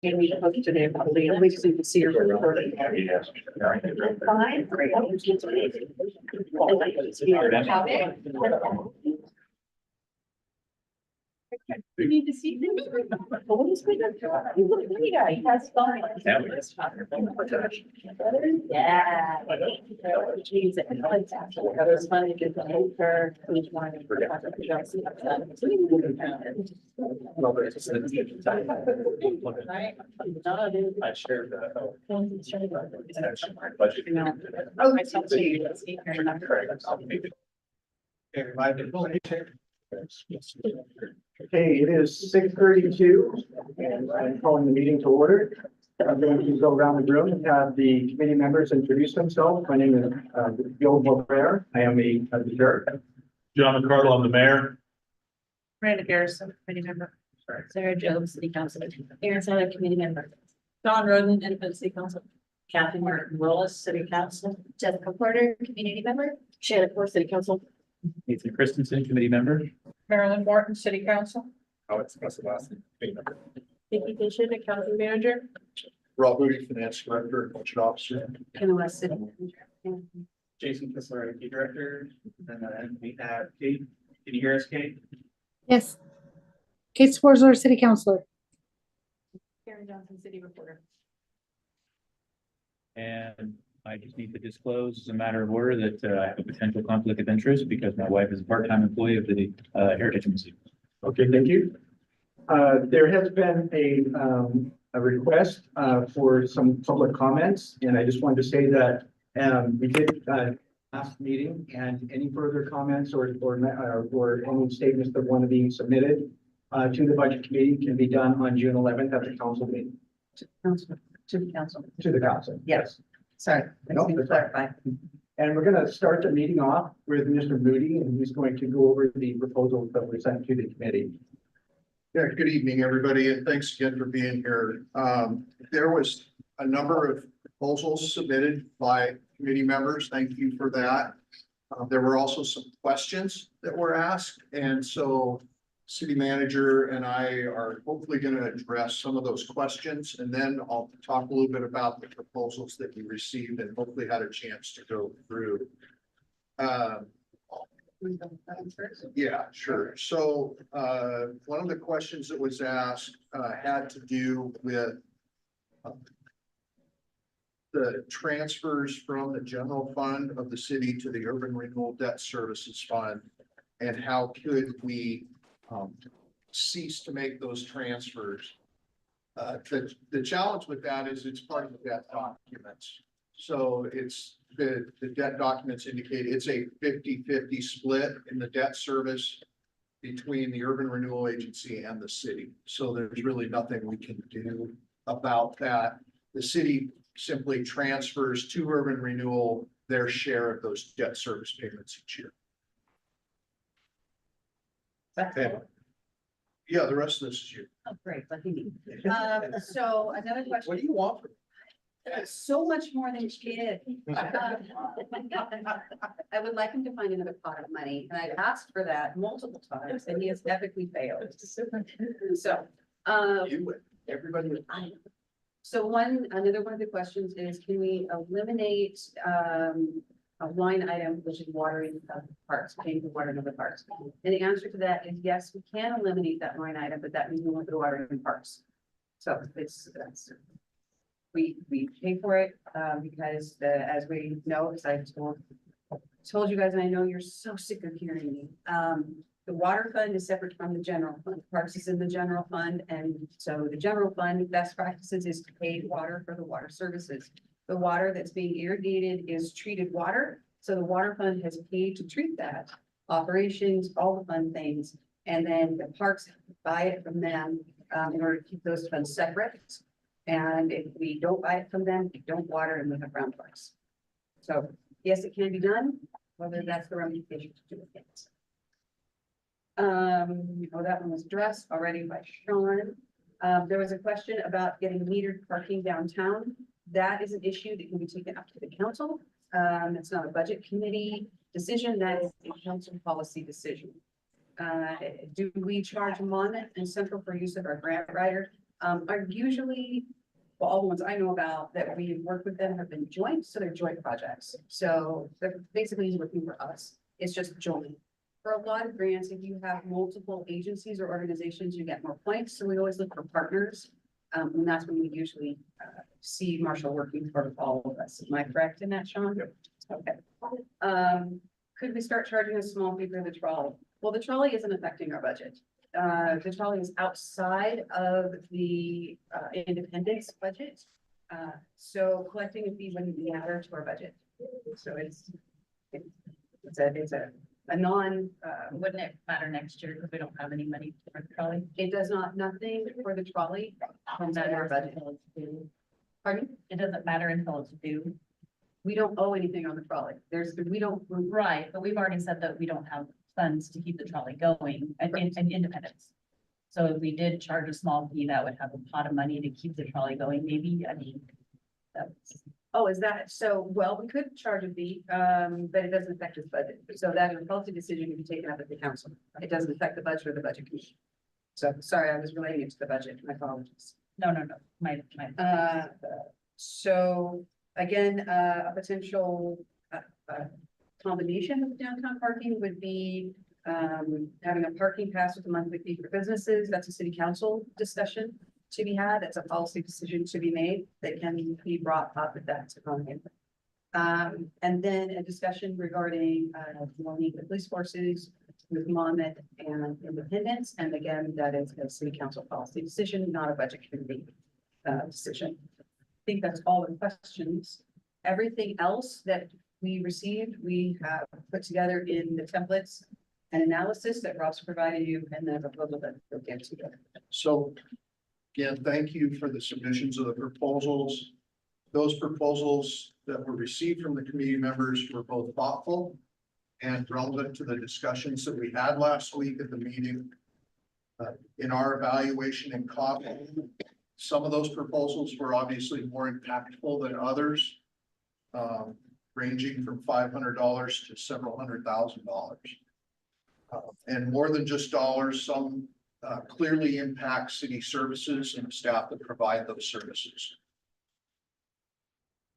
You need to hook today about the, we just need to see your recording. Fine, great. You need to see. What is with that? You look at the guy, he has fun. Yeah. Geez, it was funny to get the whole car, each one. I shared that. Oh, I saw you. Okay, it is 6:32 and I'm calling the meeting to order. I'm going to go around the room and have the committee members introduce themselves. My name is Bill Beauclair. I am the sheriff. John McCardle, I'm the mayor. Miranda Garrison, committee member. Sarah Jones, city council. Aaron Seiler, committee member. Don Roden, independent city council. Kathy Martin Willis, city council. Jessica Porter, community member. Shannon Core, city council. Ethan Christensen, committee member. Marilyn Morton, city council. Alex Casabaski, committee member. Vicky Kitchen, accounting manager. Rob Moody, finance director and budget officer. Ken West, city manager. Jason Kessler, IT director. And then we have Kate. Can you hear us, Kate? Yes. Kate Swarzer, city councilor. Karen Johnson, city reporter. And I just need to disclose as a matter of order that I have a potential conflict of interest because my wife is a part-time employee of the Heritage Museum. Okay, thank you. There has been a request for some public comments, and I just wanted to say that we did last meeting, and any further comments or any statements that want to be submitted to the budget committee can be done on June 11th at the council meeting. To the council. To the council. Yes. Sorry. No, I need to that's fine. clarify. And we're going to start the meeting off with Mr. Moody, and he's going to go over the proposals that were sent to the committee. Yeah, good evening, everybody, and thanks again for being here. There was a number of proposals submitted by committee members. Thank you for that. There were also some questions that were asked, and so city manager and I are hopefully going to address some of those questions, and then I'll talk a little bit about the proposals that we received and hopefully had a chance to go through. Yeah, sure. So one of the questions that was asked had to do with the transfers from the general fund of the city to the Urban Renewal Debt Services Fund, and how could we cease to make those transfers. The challenge with that is it's part of the debt documents. So it's the debt documents indicate it's a 50-50 split in the debt service between the Urban Renewal Agency and the city. So there's really nothing we can do about that. The city simply transfers to Urban Renewal their share of those debt service payments each year. Okay. Yeah, the rest of this is you. Oh, great, lucky me. So another question. What do you want from So much more than she did. I would like him to find another pot of money, and I've asked for that multiple times, and he has epically failed. So, you? Would. Everybody. Would. so another one of the questions is, can we eliminate a line item, which is watering of parks, paying for watering of the parks? And the answer to that is yes, we can eliminate that line item, but that means we won't go watering in parks. So we pay for it because as we know, as I told you guys, and I know you're so sick of hearing me. The water fund is separate from the general fund. Parks is in the general fund, and so the general fund best practices is to pay water for the water services. The water that's being irrigated is treated water, so the water fund has paid to treat that. Operations, all the fun things, and then the parks buy it from them in order to keep those funds separate. And if we don't buy it from them, we don't water and we have brown parks. So yes, it can be done, whether that's the ramification to do it. That one was addressed already by Sean. There was a question about getting metered parking downtown. That is an issue that can be taken up to the council. It's not a budget committee decision, that is a council policy decision. Do we charge Monmouth and Central for use of our grant writer? are usually, well, all the ones I know about that we work with them have been joint, so they're joint projects. So they're basically working for us. It's just joint. For a lot of grants, if you have multiple agencies or organizations, you get more points. So we always look for partners. And that's when we usually see Marshall working for all of us. Am I correct in that, Sean? Yep. Okay. Could we start charging a small fee for the trolley? Well, the trolley isn't affecting our budget. The trolley is outside of the independence budget. So collecting a fee wouldn't matter to our budget. So it's a non, Wouldn't it matter next year because we don't have any money for the trolley? it does not, nothing for the trolley comes out of our budget. Until it's due. Pardon? It doesn't matter until it's due. We don't owe anything on the trolley. We don't, Right, but we've already said that we don't have funds to keep the trolley going and independence. So if we did charge a small fee, that would have a pot of money to keep the trolley going, maybe, I mean. That's, oh, is that, so, well, we could charge a fee, but it doesn't affect this budget. So that policy decision can be taken up at the council. It doesn't affect the budget or the budget commission. So, sorry, I was relating it to the budget. My apologies. no, my. So again, a potential combination of downtown parking would be having a parking pass with a monthly fee for businesses. That's a city council discussion to be had. That's a policy decision to be made that can be brought up at that time. And then a discussion regarding joining the police forces with Monmouth and Independence. And again, that is a city council policy decision, not a budget committee decision. I think that's all the questions. Everything else that we received, we have put together in the templates and analysis that Rob's provided you and the proposal that we'll get together. So again, thank you for the submissions of the proposals. Those proposals that were received from the committee members were both thoughtful and relevant to the discussions that we had last week at the meeting. In our evaluation and comment, some of those proposals were obviously more impactful than others, ranging from $500 to several $100,000. And more than just dollars, some clearly impact city services and staff that provide those services.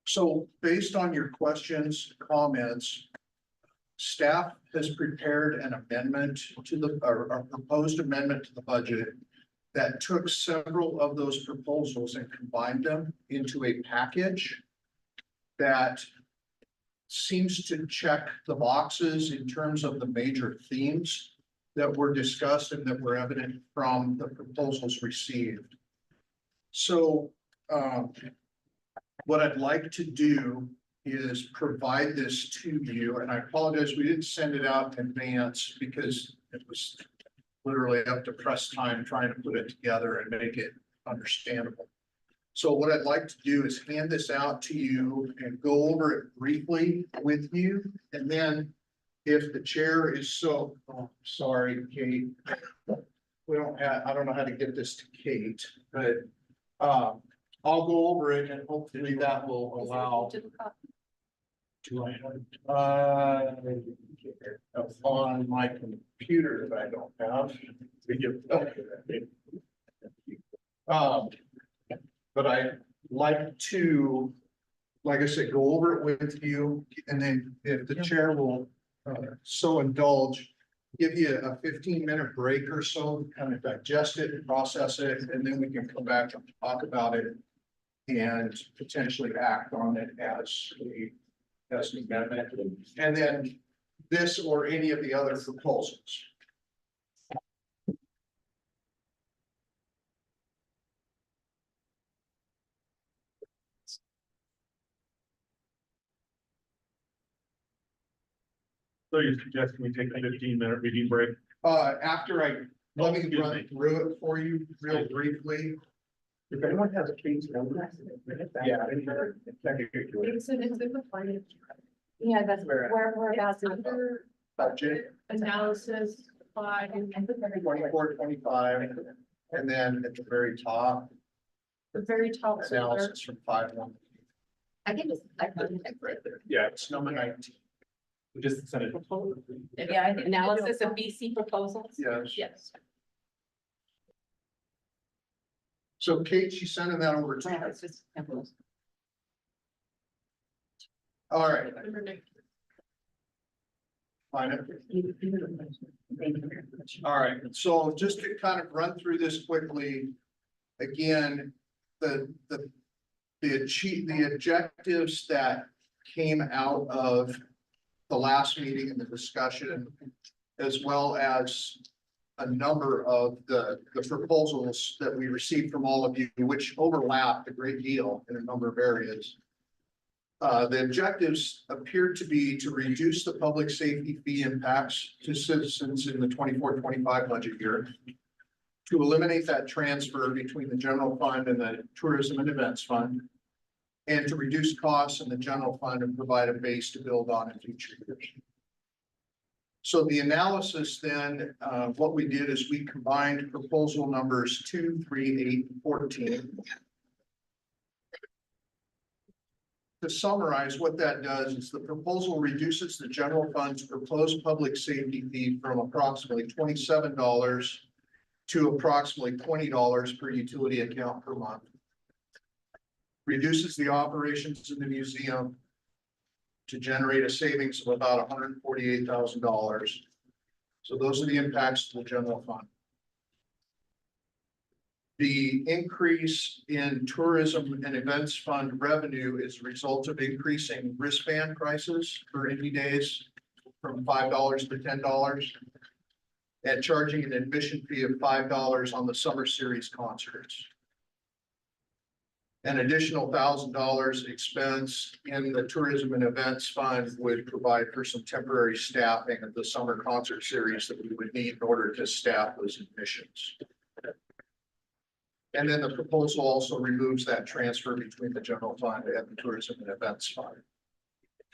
So based on your questions, comments, staff has prepared an amendment to the, or a proposed amendment to the budget that took several of those proposals and combined them into a package that seems to check the boxes in terms of the major themes that were discussed and that were evident from the proposals received. So what I'd like to do is provide this to you, and I apologize, we didn't send it out in advance because it was literally up to press time trying to put it together and make it understandable. So what I'd like to do is hand this out to you and go over it briefly with you. And then if the chair is so, oh, sorry, Kate. We don't have, I don't know how to get this to Kate, but I'll go over it and hopefully that will allow. Do I have, on my computer that I don't have. But I'd like to, like I said, go over it with you, and then if the chair will so indulge, give you a 15-minute break or so, kind of digest it and process it, and then we can come back and talk about it and potentially act on it as an amendment, and then this or any of the other proposals. So you're suggesting we take a 15-minute reading break? After let me run through it for you real briefly. If anyone has a case number. Yeah. Yeah, that's where we're about to. Budget Analysis, slide, and 24, 25, and then at the very top, the very top. analysis from 5-1. I can just. Right there. Yeah, it's number 19. We just sent it. Yeah, I think analysis of BC proposals. Yes. Yes. So Kate, she's sending that over to Yeah, you. it's just. temples. All right. Fine. Thank you very much. All right, so just to kind of run through this quickly, again, the objectives that came out of the last meeting and the discussion, as well as a number of the proposals that we received from all of you, which overlapped a great deal in a number of areas. The objectives appeared to be to reduce the public safety fee impacts to citizens in the 24-25 budget year, to eliminate that transfer between the general fund and the tourism and events fund, and to reduce costs in the general fund and provide a base to build on in future years. So the analysis then, what we did is we combined proposal numbers 2, 3, 8, and 14. To summarize, what that does is the proposal reduces the general fund's proposed public safety fee from approximately $27 to approximately $20 per utility account per month. Reduces the operations in the museum to generate a savings of about $148,000. So those are the impacts to the general fund. The increase in tourism and events fund revenue is a result of increasing wristband prices for Indy Days from $5 to $10, and charging an admission fee of $5 on the summer series concerts. An additional $1,000 expense in the tourism and events fund would provide for some temporary staffing of the summer concert series that we would need in order to staff those admissions. And then the proposal also removes that transfer between the general fund and the tourism and events fund.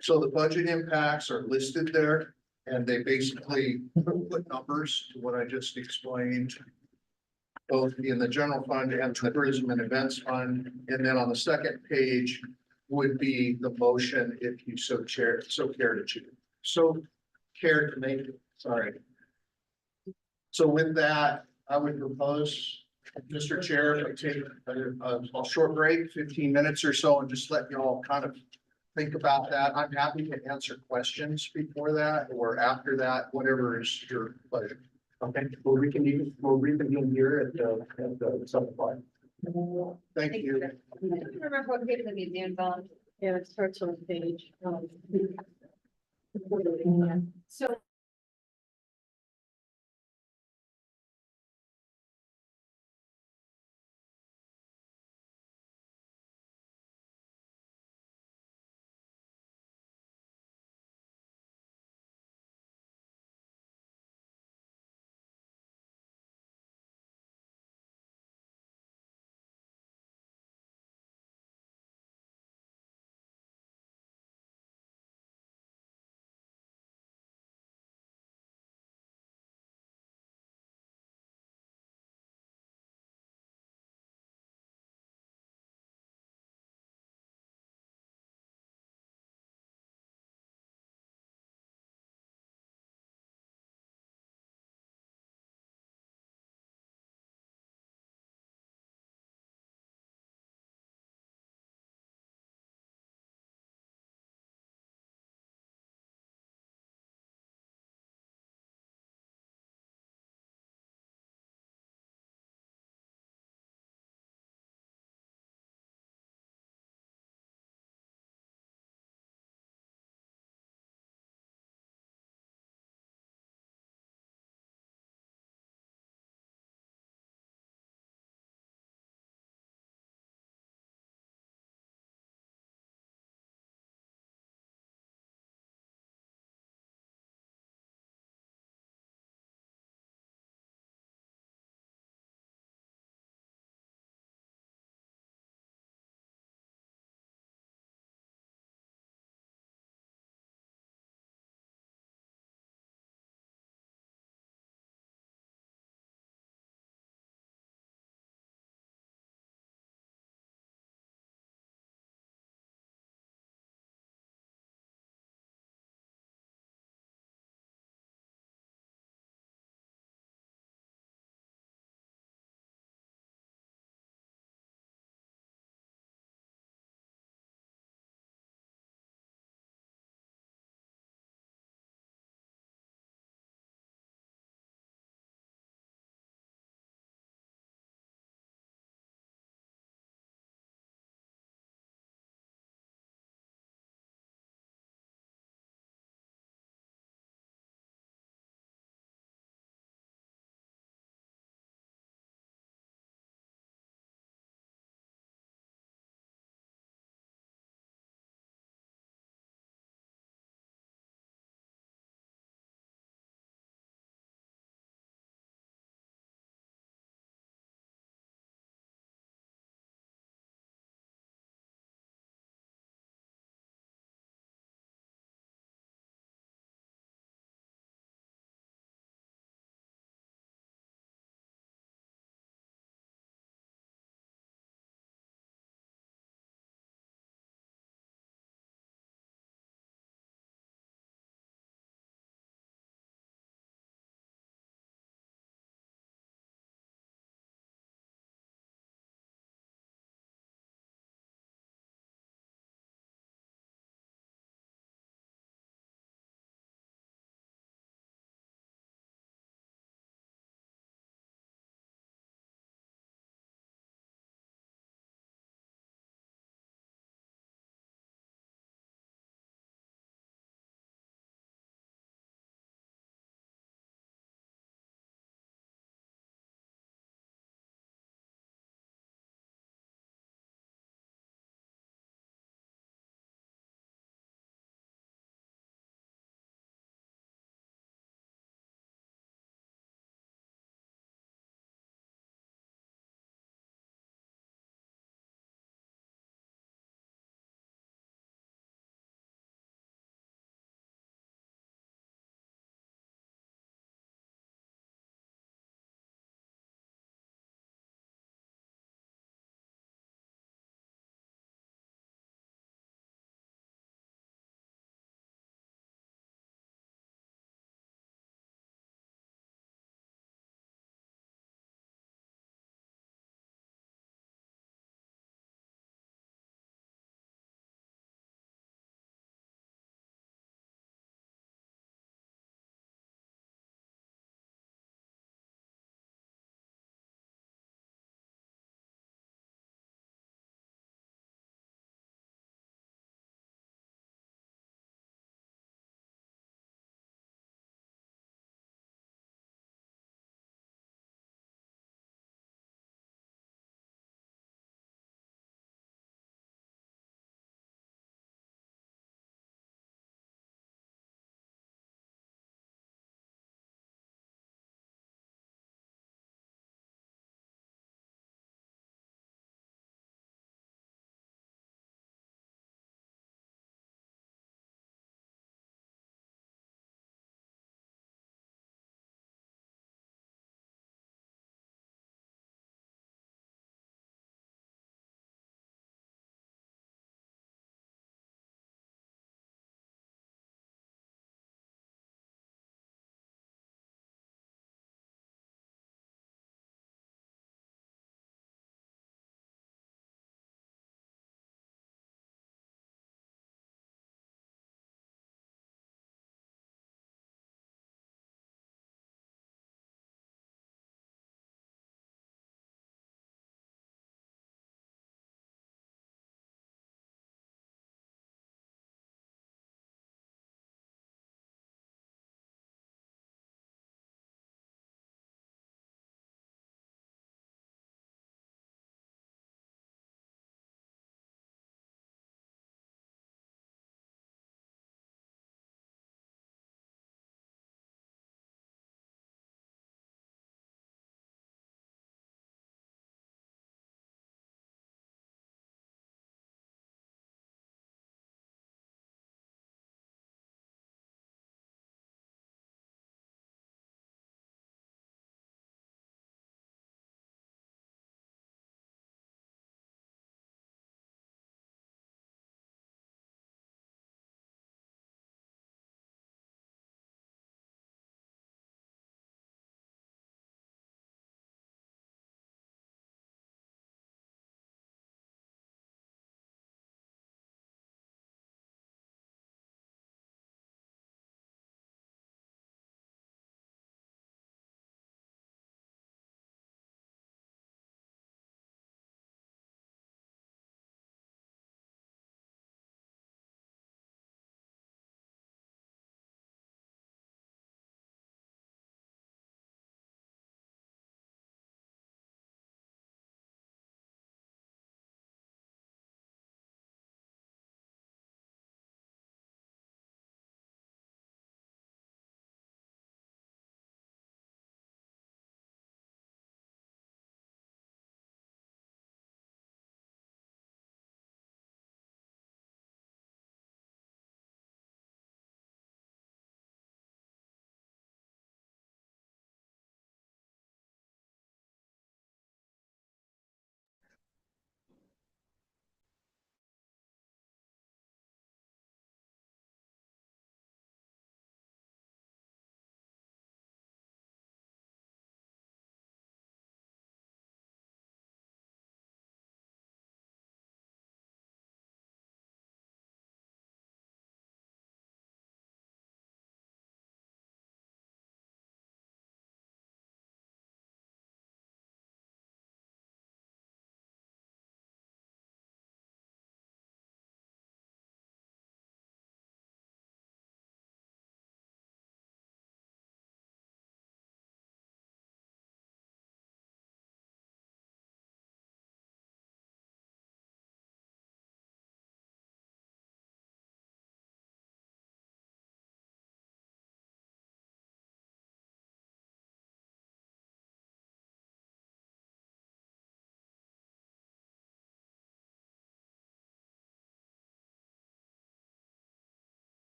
So the budget impacts are listed there, and they basically put numbers to what I just explained, both in the general fund and the tourism and events fund. And then on the second page would be the motion if you so care to choose. So care to make it, sorry. So with that, I would propose, Mr. Chair, if I take a short break, 15 minutes or so, and just let you all kind of think about that. I'm happy to answer questions before that or after that, whatever is your pleasure. Okay, we'll reconvene here at the 7:05. Thank you. Remember what page the museum on? Yeah, it starts on page. So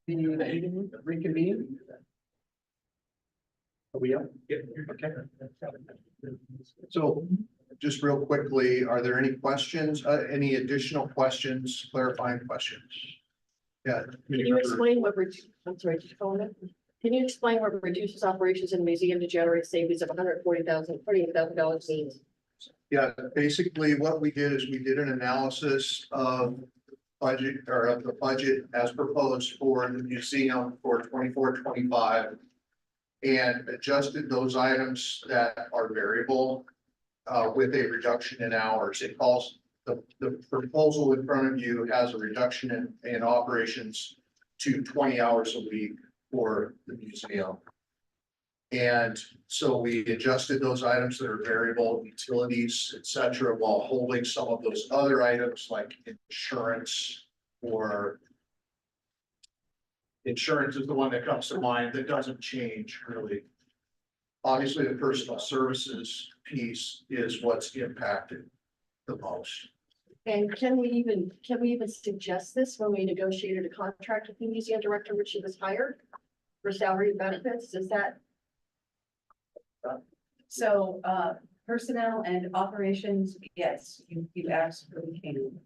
The meeting reconvene? Are we up? Yeah, okay. So just real quickly, are there any questions, any additional questions, clarifying questions? Yeah. Can you explain what, I'm sorry, did you call it? Can you explain what reduces operations in the museum to generate savings of $148,000 means? Yeah, basically what we did is we did an analysis of budget or of the budget as proposed for the museum for 24-25, and adjusted those items that are variable with a reduction in hours. It calls the proposal in front of you has a reduction in operations to 20 hours a week for the museum. And so we adjusted those items that are variable, utilities, et cetera, while holding some of those other items like insurance or insurance is the one that comes to mind that doesn't change really. Obviously, the personal services piece is what's impacted the most. And can we even suggest this when we negotiated a contract with the museum director, which she was hired for salary and benefits? Is that? So, personnel and operations, yes, you absolutely can.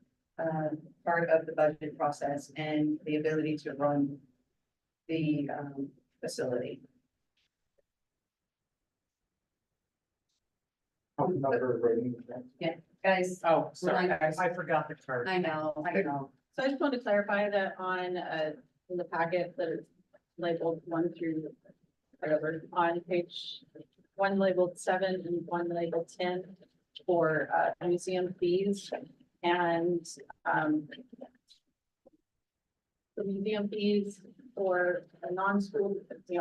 Part of the budget process and the ability to run the, facility. Guys, Oh, we're sorry, like, guys, I forgot the card. I know. So I just wanted to clarify that on, in the packet that is labeled 1 through whatever, on page 1 labeled 7 and 1 labeled 10 for, museum fees and, the museum fees for a non-school,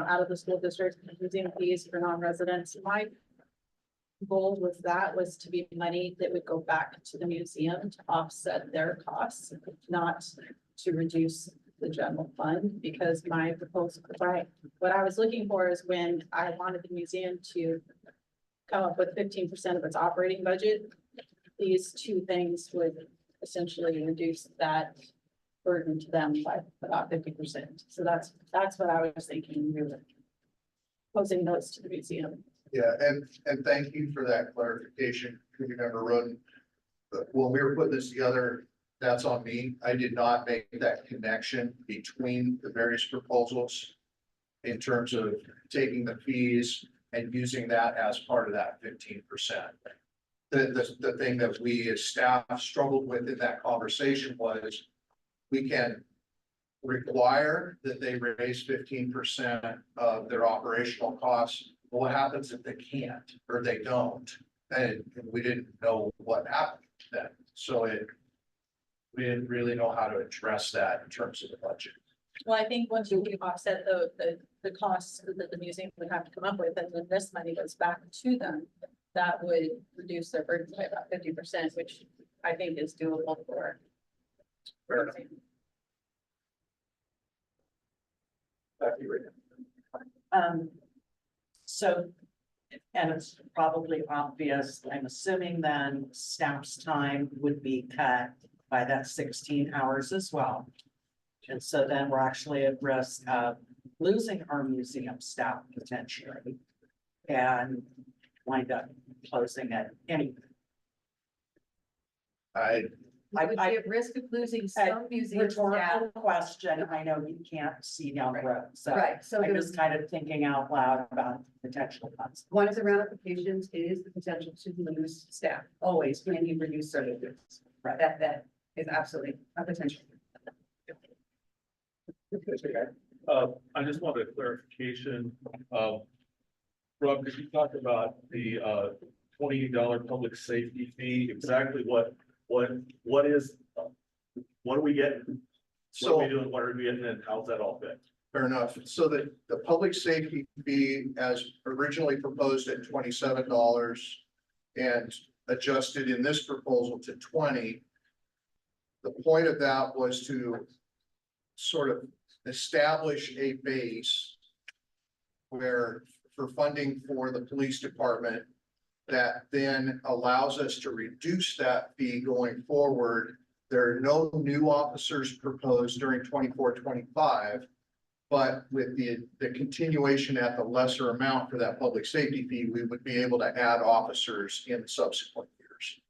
out of the school district, museum fees for non-residents. My goal with that was to be money that would go back to the museum to offset their costs, not to reduce the general fund, because my proposal, what I was looking for is when I wanted the museum to come up with 15% of its operating budget, these two things would essentially reduce that burden to them by about 50%. So that's what I was thinking. We were posing those to the museum. Yeah, and thank you for that clarification, committee member Roden. But when we were putting this together, that's on me. I did not make that connection between the various proposals in terms of taking the fees and using that as part of that 15%. The thing that we as staff struggled with in that conversation was we can require that they raise 15% of their operational costs. What happens if they can't or they don't? And we didn't know what happened then. So we didn't really know how to address that in terms of the budget. Well, I think once you offset the costs that the museum would have to come up with, and then this money goes back to them, that would reduce their burden by about 50%, which I think is doable for. Fair enough. So, and it's probably obvious, I'm assuming then staff's time would be cut by that 16 hours as well. And so then we're actually at risk of losing our museum staff potentially and wind up closing it anyway. We would be at risk of losing some museum staff. Rhetorical question, I know you can't see down the road, so Right, so I'm there's, just kind of thinking out loud about potential cuts. one of the ramifications is the potential to lose staff, always when you reduce services. Right. That is absolutely a potential. I just wanted a clarification. Rob, could you talk about the $20 public safety fee? Exactly what is, what are we getting? What are we doing? What are we getting and how's that all fit? Fair enough. So the public safety fee as originally proposed at $27 and adjusted in this proposal to 20. The point of that was to sort of establish a base where for funding for the police department that then allows us to reduce that fee going forward There are no new officers proposed during 24-25, but with the continuation at the lesser amount for that public safety fee, we would be able to add officers in subsequent years.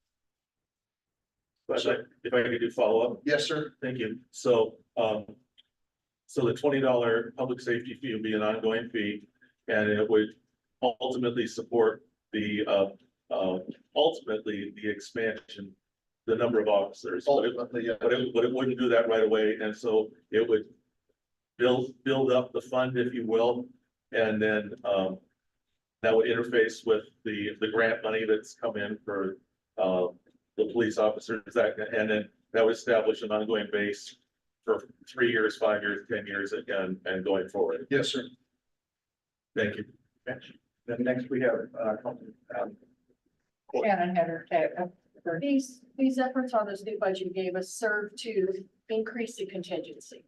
But if I could do follow up, Yes, sir. thank you. So, so the $20 public safety fee will be an ongoing fee, and it would ultimately support the, ultimately the expansion, the number of officers. Ultimately, yeah. But it wouldn't do that right away, and so it would build up the fund, if you will, and then, that would interface with the grant money that's come in for, the police officers, that, and then that would establish an ongoing base for 3 years, 5 years, 10 years, and going forward. Yes, sir. Thank you. Then next we have, Shannon had her tag. These efforts on this new budget you gave us serve to increase the contingency.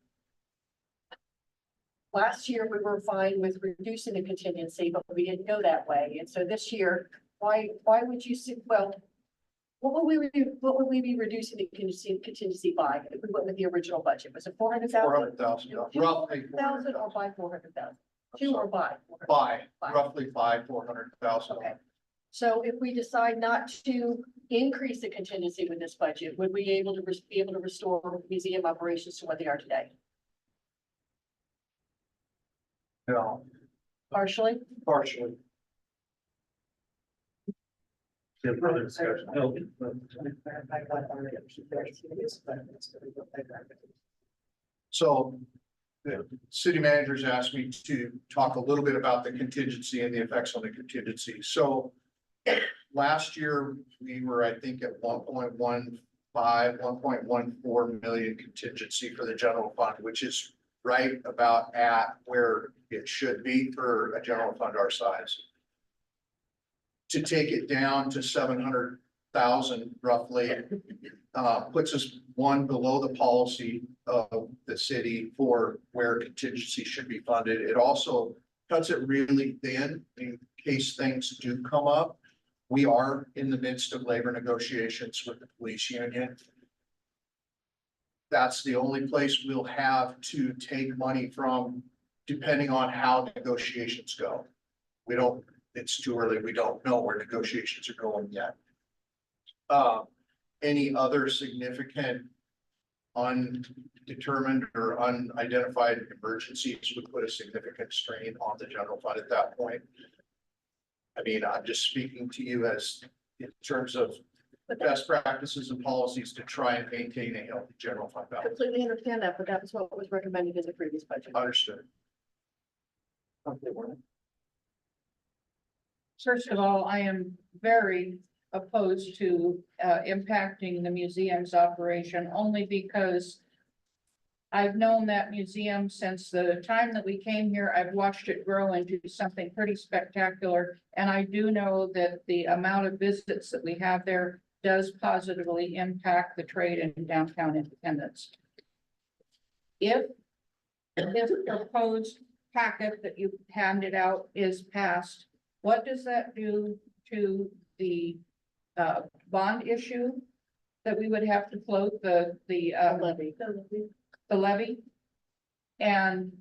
Last year, we were fine with reducing the contingency, but we didn't go that way. And so this year, why would you say, well, what would we be reducing the contingency by if we went with the original budget? Was it 400,000? 400,000, roughly. 1,000 or by 400,000? Two or by? By, By. roughly 400,000. Okay. So if we decide not to increase the contingency with this budget, would we be able to restore museum operations to what they are today? No, Partially? partially. Further discussion. No. So the city managers asked me to talk a little bit about the contingency and the effects on the contingency. So last year, we were, I think, at 1.15, 1.14 million contingency for the general fund, which is right about at where it should be for a general fund our size. To take it down to 700,000 roughly, puts us one below the policy of the city for where contingency should be funded. It also cuts it really thin in case things do come up. We are in the midst of labor negotiations with the police union. That's the only place we'll have to take money from, depending on how negotiations go. We don't, it's too early. We don't know where negotiations are going yet. Any other significant undetermined or unidentified emergencies would put a significant strain on the general fund at that point. I mean, I'm just speaking to you as in terms of best practices and policies to try and maintain a healthy general fund balance. Completely understand that, but that was what was recommended in the previous budget. Understood. First of all, I am very opposed to impacting the museum's operation only because I've known that museum since the time that we came here. I've watched it grow into something pretty spectacular. And I do know that the amount of visits that we have there does positively impact the trade in downtown Independence. If this proposed packet that you handed out is passed, what does that do to the bond issue that we would have to float the levy? And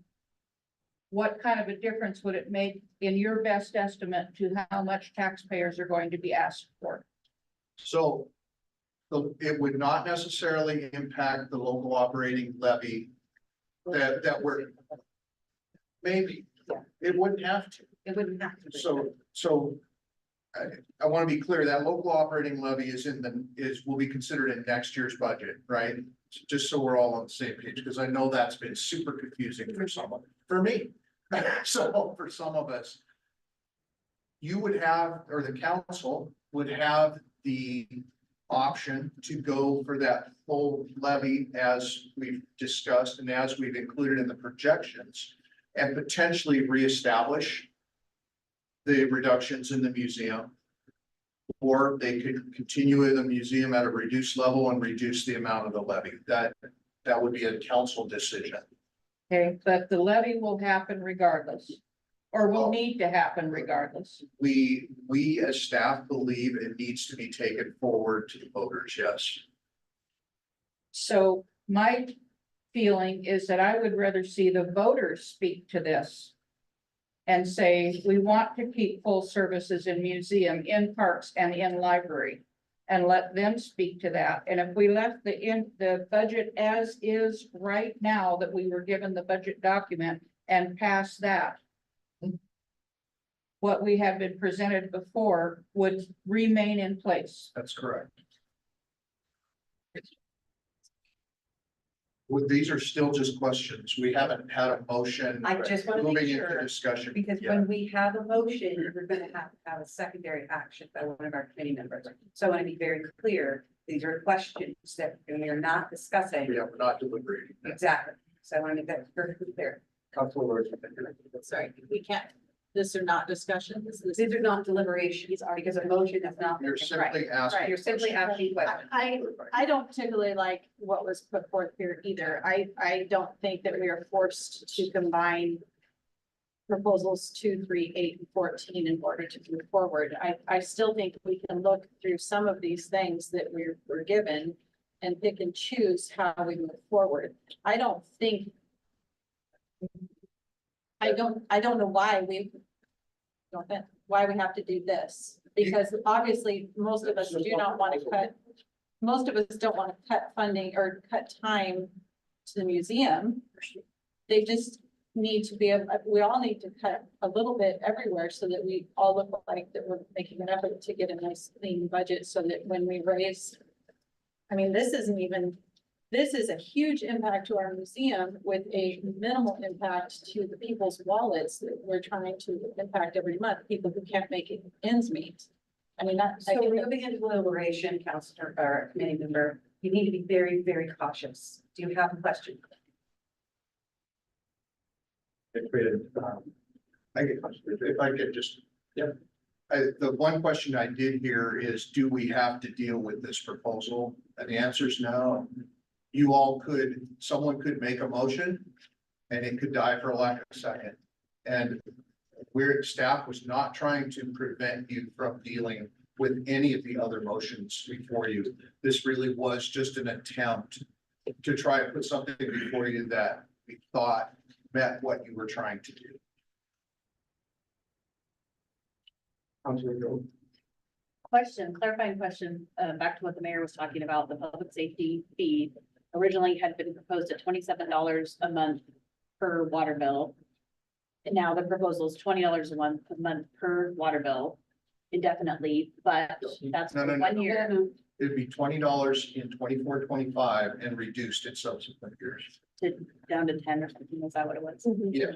what kind of a difference would it make in your best estimate to how much taxpayers are going to be asked for? So it would not necessarily impact the local operating levy that we're, maybe, it wouldn't have to. It wouldn't have to. So I want to be clear that local operating levy will be considered in next year's budget, right? Just so we're all on the same page, because I know that's been super confusing for someone, for me. So for some of us, you would have, or the council would have the option to go for that full levy as we've discussed and as we've included in the projections, and potentially reestablish the reductions in the museum. Or they could continue in the museum at a reduced level and reduce the amount of the levy. That would be a council decision. Okay, but the levy will happen regardless, or will need to happen regardless. We as staff believe it needs to be taken forward to the voters, yes. So my feeling is that I would rather see the voters speak to this. And say, we want to keep full services in museum, in parks and in library. And let them speak to that. And if we left the budget as is right now, that we were given the budget document and passed that. What we have been presented before would remain in place. That's correct. Well, these are still just questions. We haven't had a motion. I just wanna make Moving into sure, discussion. because Yeah. when we have a motion, we're gonna have to have a secondary action by one of our committee members. So I want to be very clear, these are questions that we are not discussing. Yeah, we're not deliberating. Exactly. So I want to make that perfectly clear. Councilor. Sorry, we can't, this are not discussions, this is. These are not deliberations, because a motion is not. You're simply asking. You're simply asking questions. I don't particularly like what was put forth here either. I don't think that we are forced to combine proposals 2, 3, 8, and 14 in order to move forward. I still think we can look through some of these things that we're given and pick and choose how we move forward. I don't know why we have to do this, because obviously most of us do not want to cut. Most of us don't want to cut funding or cut time to the museum. They just need to be able, we all need to cut a little bit everywhere so that we all look like that we're making an effort to get a nice clean budget so that when we raise. I mean, this is a huge impact to our museum with a minimal impact to the people's wallets that we're trying to impact every month, people who can't make ends meet. I mean, I So think moving into deliberation, Councilor, or committee member, you need to be very, very cautious. Do you have a question? If I could just. Yep. The one question I did hear is, do we have to deal with this proposal? And the answer is no. You all could, someone could make a motion and it could die for a lack of a second. And staff was not trying to prevent you from dealing with any of the other motions before you. This really was just an attempt to try to put something before you that we thought met what you were trying to do. clarifying question, back to what the mayor was talking about, the public safety fee originally had been proposed at $27 a month per water bill. And now the proposal is $20 a month per water bill indefinitely, but that's No, for no, 1 no. year It'd be $20 in 24-25 and reduced in subsequent years. down to 10 or something. Is that what it was? Yeah,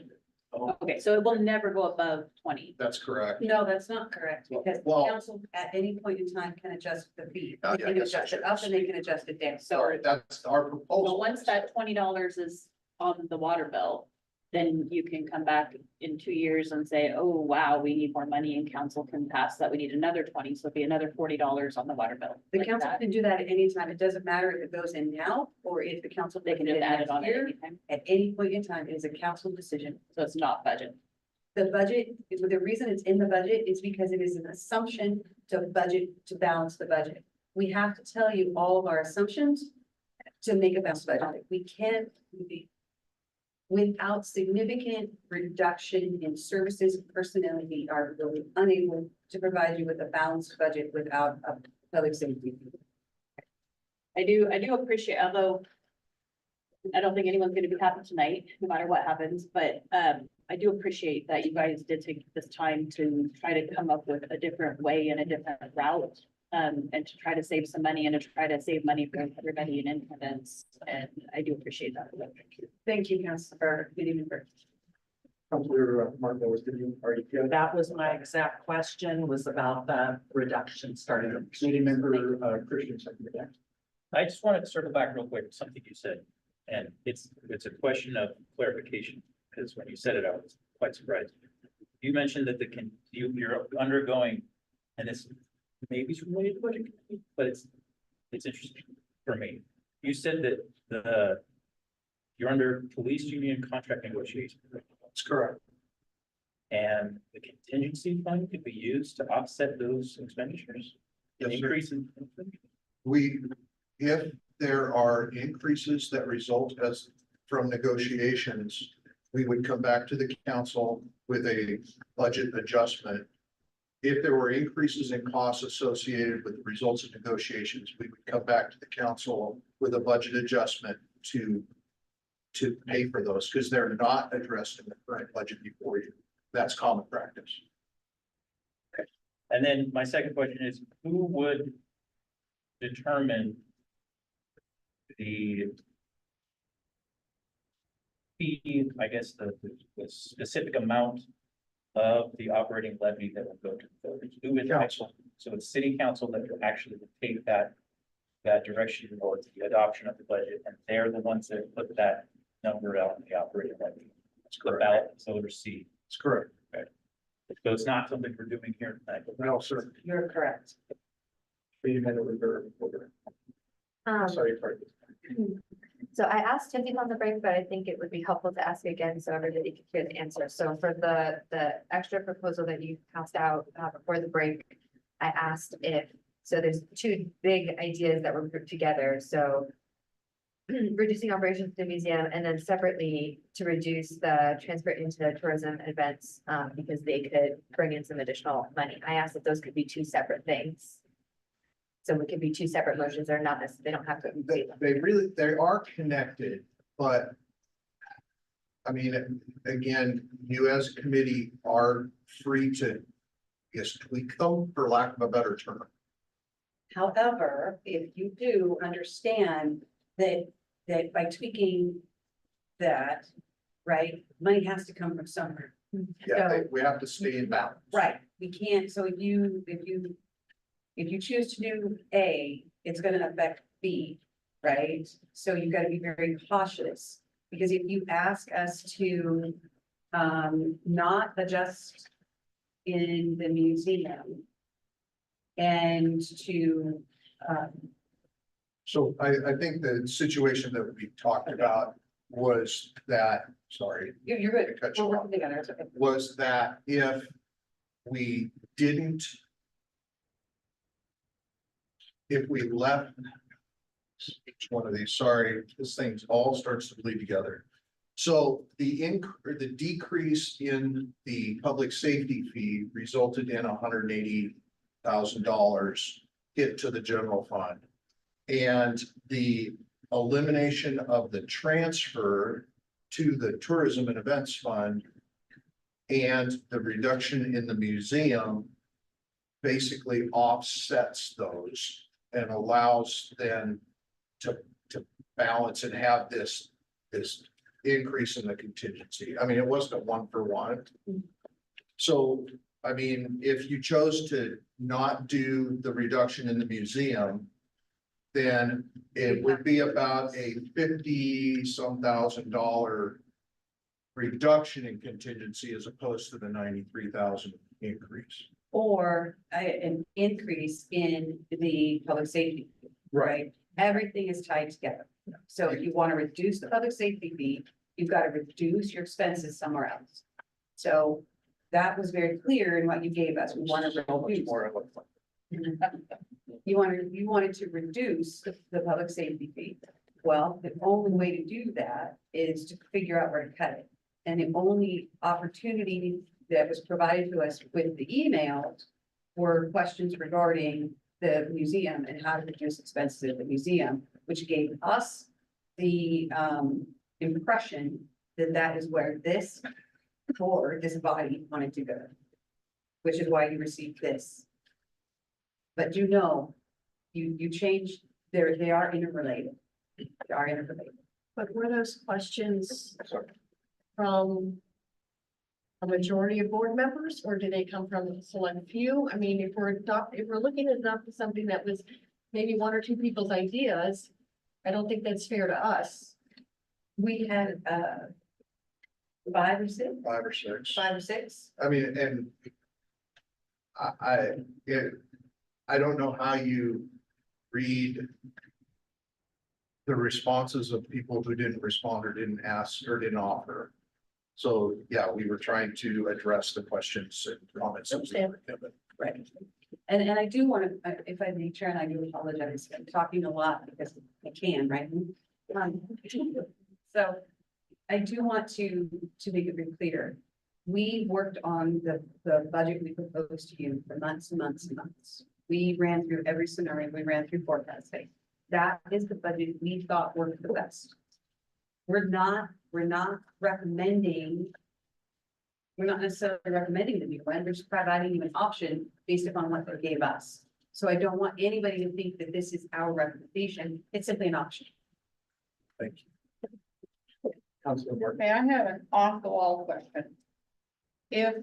Okay, so it will never go above 20. that's correct. No, that's not correct, because Well- council at any point in time can adjust the fee. Oh, They yeah, I can guess I adjust it should- up and they can adjust it down. So Sorry, that's our Well, proposal. once that $20 is on the water bill, then you can come back in 2 years and say, oh, wow, we need more money, and council can pass that. We need another 20, so it'll be another $40 on the water bill. the like council that. can do that at any time. It doesn't matter if it goes in now or if the council. They can puts just add it next on at year. any time, At any point in time, it is a council decision. so it's not budget. The budget, the reason it's in the budget is because it is an assumption to budget, to balance the budget. We have to tell you all of our assumptions to make a balanced budget. We can't, without significant reduction in services and personnel, we are really unable to provide you with a balanced budget without a public safety. I do appreciate, although I don't think anyone's gonna be happy tonight, no matter what happens, but I do appreciate that you guys did take this time to try to come up with a different way and a different route. And to try to save some money and to try to save money for everybody in Independence, and I do appreciate that. Thank you, Councilor, committee member. Councilor Martin, was you already good? That was my exact question, was about the reduction starting. at- Committee member, Christensen. I just wanted to circle back real quick to something you said, and it's a question of clarification, because when you said it, I was quite surprised. You mentioned that you're undergoing, and this maybe it's related to budget, but it's interesting for me. You said that you're under police union contract negotiations, That's correct. and the contingency fund could be used to offset those expenditures. Yes, sir. Increase in. If there are increases that result as from negotiations, we would come back to the council with a budget adjustment. If there were increases in costs associated with the results of negotiations, we would come back to the council with a budget adjustment to pay for those, because they're not addressed in the current budget before you. That's common practice. And then my second question is, who would determine the fee, I guess, the specific amount of the operating levy that will go to the village? Who is Council. So it's city council that will actually take that direction or the adoption of the budget, and they're the ones that put that number out in the operating levy. That's correct. Ballot voters see. That's correct. So it's not something we're doing here tonight. No, sir. You're correct. You had a reserve order. Sorry, pardon. So I asked Timothy on the break, but I think it would be helpful to ask again so everybody could hear the answer. So for the extra proposal that you passed out before the break, I asked if, so there's two big ideas that were grouped together. So reducing operations to the museum, and then separately to reduce the transfer into tourism and events because they could bring in some additional money. I asked if those could be two separate things. So it could be two separate motions or not, they don't have to. They are connected, but I mean, again, you as a committee are free to, I guess, tweak them, for lack of a better term. However, if you do understand that by tweaking that, right, money has to come from somewhere. Yeah, we have to stay in balance. Right, we can't, so if you choose to do A, it's gonna affect B, right? So you've got to be very cautious, because if you ask us to not adjust in the museum and to So I think the situation that we talked about was that, sorry, you're good. I cut you We're off. working together, it's okay. Was that if we didn't, if we left each one of these, sorry, this thing all starts to bleed together. So the decrease in the public safety fee resulted in $180,000 hit to the general fund. And the elimination of the transfer to the tourism and events fund and the reduction in the museum basically offsets those and allows them to balance and have this increase in the contingency. I mean, it wasn't a one for one. So, I mean, if you chose to not do the reduction in the museum, then it would be about a $50-some thousand reduction in contingency as opposed to the 93,000 increase. Or an increase in the public safety, right? Everything is tied together. So if you want to reduce the public safety fee, you've got to reduce your expenses somewhere else. So that was very clear in what you gave us. We want to reduce. You wanted to reduce the public safety fee. Well, the only way to do that is to figure out where to cut it. And the only opportunity that was provided to us with the emails were questions regarding the museum and how to reduce expenses at the museum, which gave us the impression that that is where this board, this body wanted to go, which is why you received this. But you know, you changed, they are interrelated. They are interrelated. But were those questions from a majority of board members, or do they come from a select few? I mean, if we're looking at something that was maybe one or two people's ideas, I don't think that's fair to us. We had five or six. 5 or 6. 5 or 6. I mean, and I don't know how you read the responses of people who didn't respond or didn't ask or didn't offer. So, yeah, we were trying to address the questions and comments. that we were given. Right. And I do want to, if I may, Chair, and I do apologize, I'm talking a lot because I can, right? Um, So I do want to make it very clear. We worked on the budget we proposed to you for months and months and months. We ran through every scenario, we ran through forecasting. That is the budget we thought worked the best. We're not recommending. We're not necessarily recommending the new one, we're just providing you an option based upon what they gave us. So I don't want anybody to think that this is our recommendation, it's simply an option. Thank you. Councilor Martin. Okay, I have an off-the-wall question. If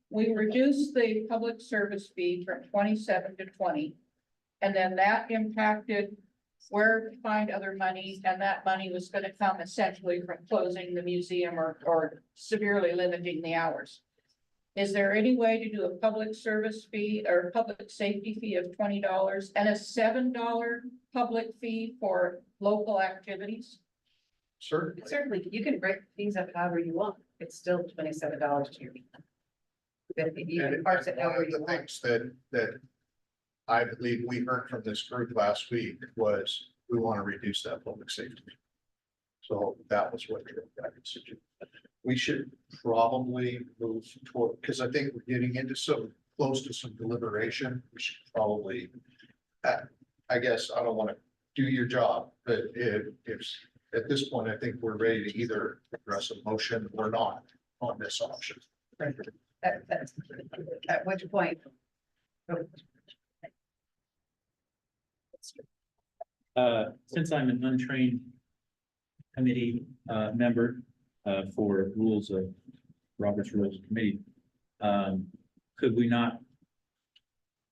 we reduce the public service fee from 27 to 20, and then that impacted where to find other money, and that money was gonna come essentially from closing the museum or severely limiting the hours. Is there any way to do a public service fee or public safety fee of $20 and a $7 public fee for local activities? Certainly, you can break things up however you want, it's still $27 to your. But you can And parse it one however of you the want. things that I believe we heard from this group last week was we want to reduce that public safety. So that was what I considered. We should probably move toward, because I think we're getting into close to some deliberation. We should probably, I guess, I don't want to do your job, but if at this point, I think we're ready to either address a motion or not on this option. At which point? Since I'm an untrained committee, member, for rules of Robert's Rules of Committee, could we not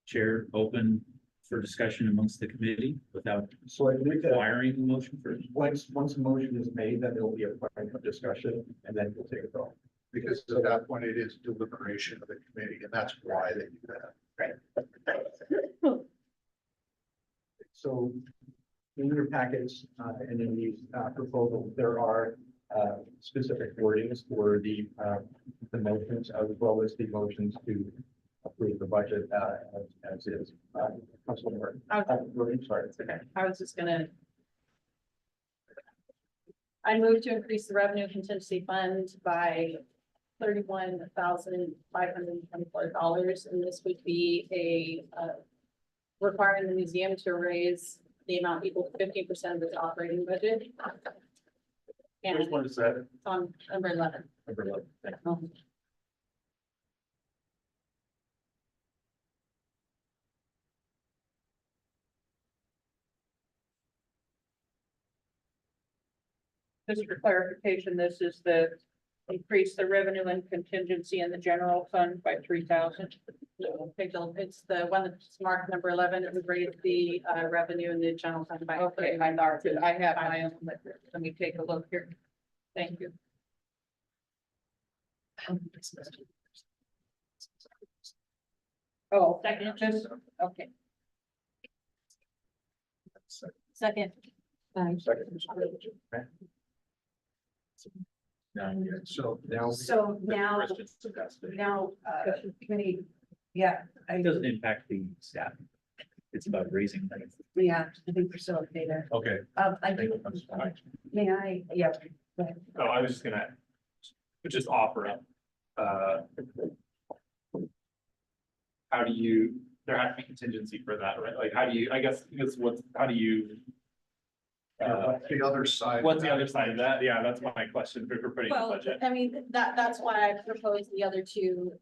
chair open for discussion amongst the committee without So I believe that requiring a motion first? once a motion is made, then there will be a point of discussion and then we'll take a vote. Because at that point, it is deliberation of the committee, and that's why they do that. So in your packets, and in these, proposals, there are, specific wordings for the motions as well as the motions to approve the budget, as is. Councilor Martin. Sorry. Okay, I was just gonna. I move to increase the revenue contingency fund by $31,524, and this would be requiring the museum to raise the amount equal to 15% of its operating budget. And Which one is that? it's on number 11. Number 11. Thank you. Just for clarification, this is the increase the revenue and contingency in the general fund by 3,000. It's the one that's marked number 11. It would raise the revenue in the general fund by. Okay, I marked it. I have my own. Let me take a look here. Thank you. Oh, Second. just, okay. Second. Second. So now. So now, committee, yeah, It doesn't impact the staff. It's about raising money. yeah, I think we're still okay there. Okay. I do, may I, yeah, go ahead. Oh, I was just gonna just offer up, how do you, there has to be contingency for that, right? Like, how do you, I guess, how do you? What's the other side? What's the other side of that? Yeah, that's my question for putting the Well, budget. I mean, that's why I proposed the other two,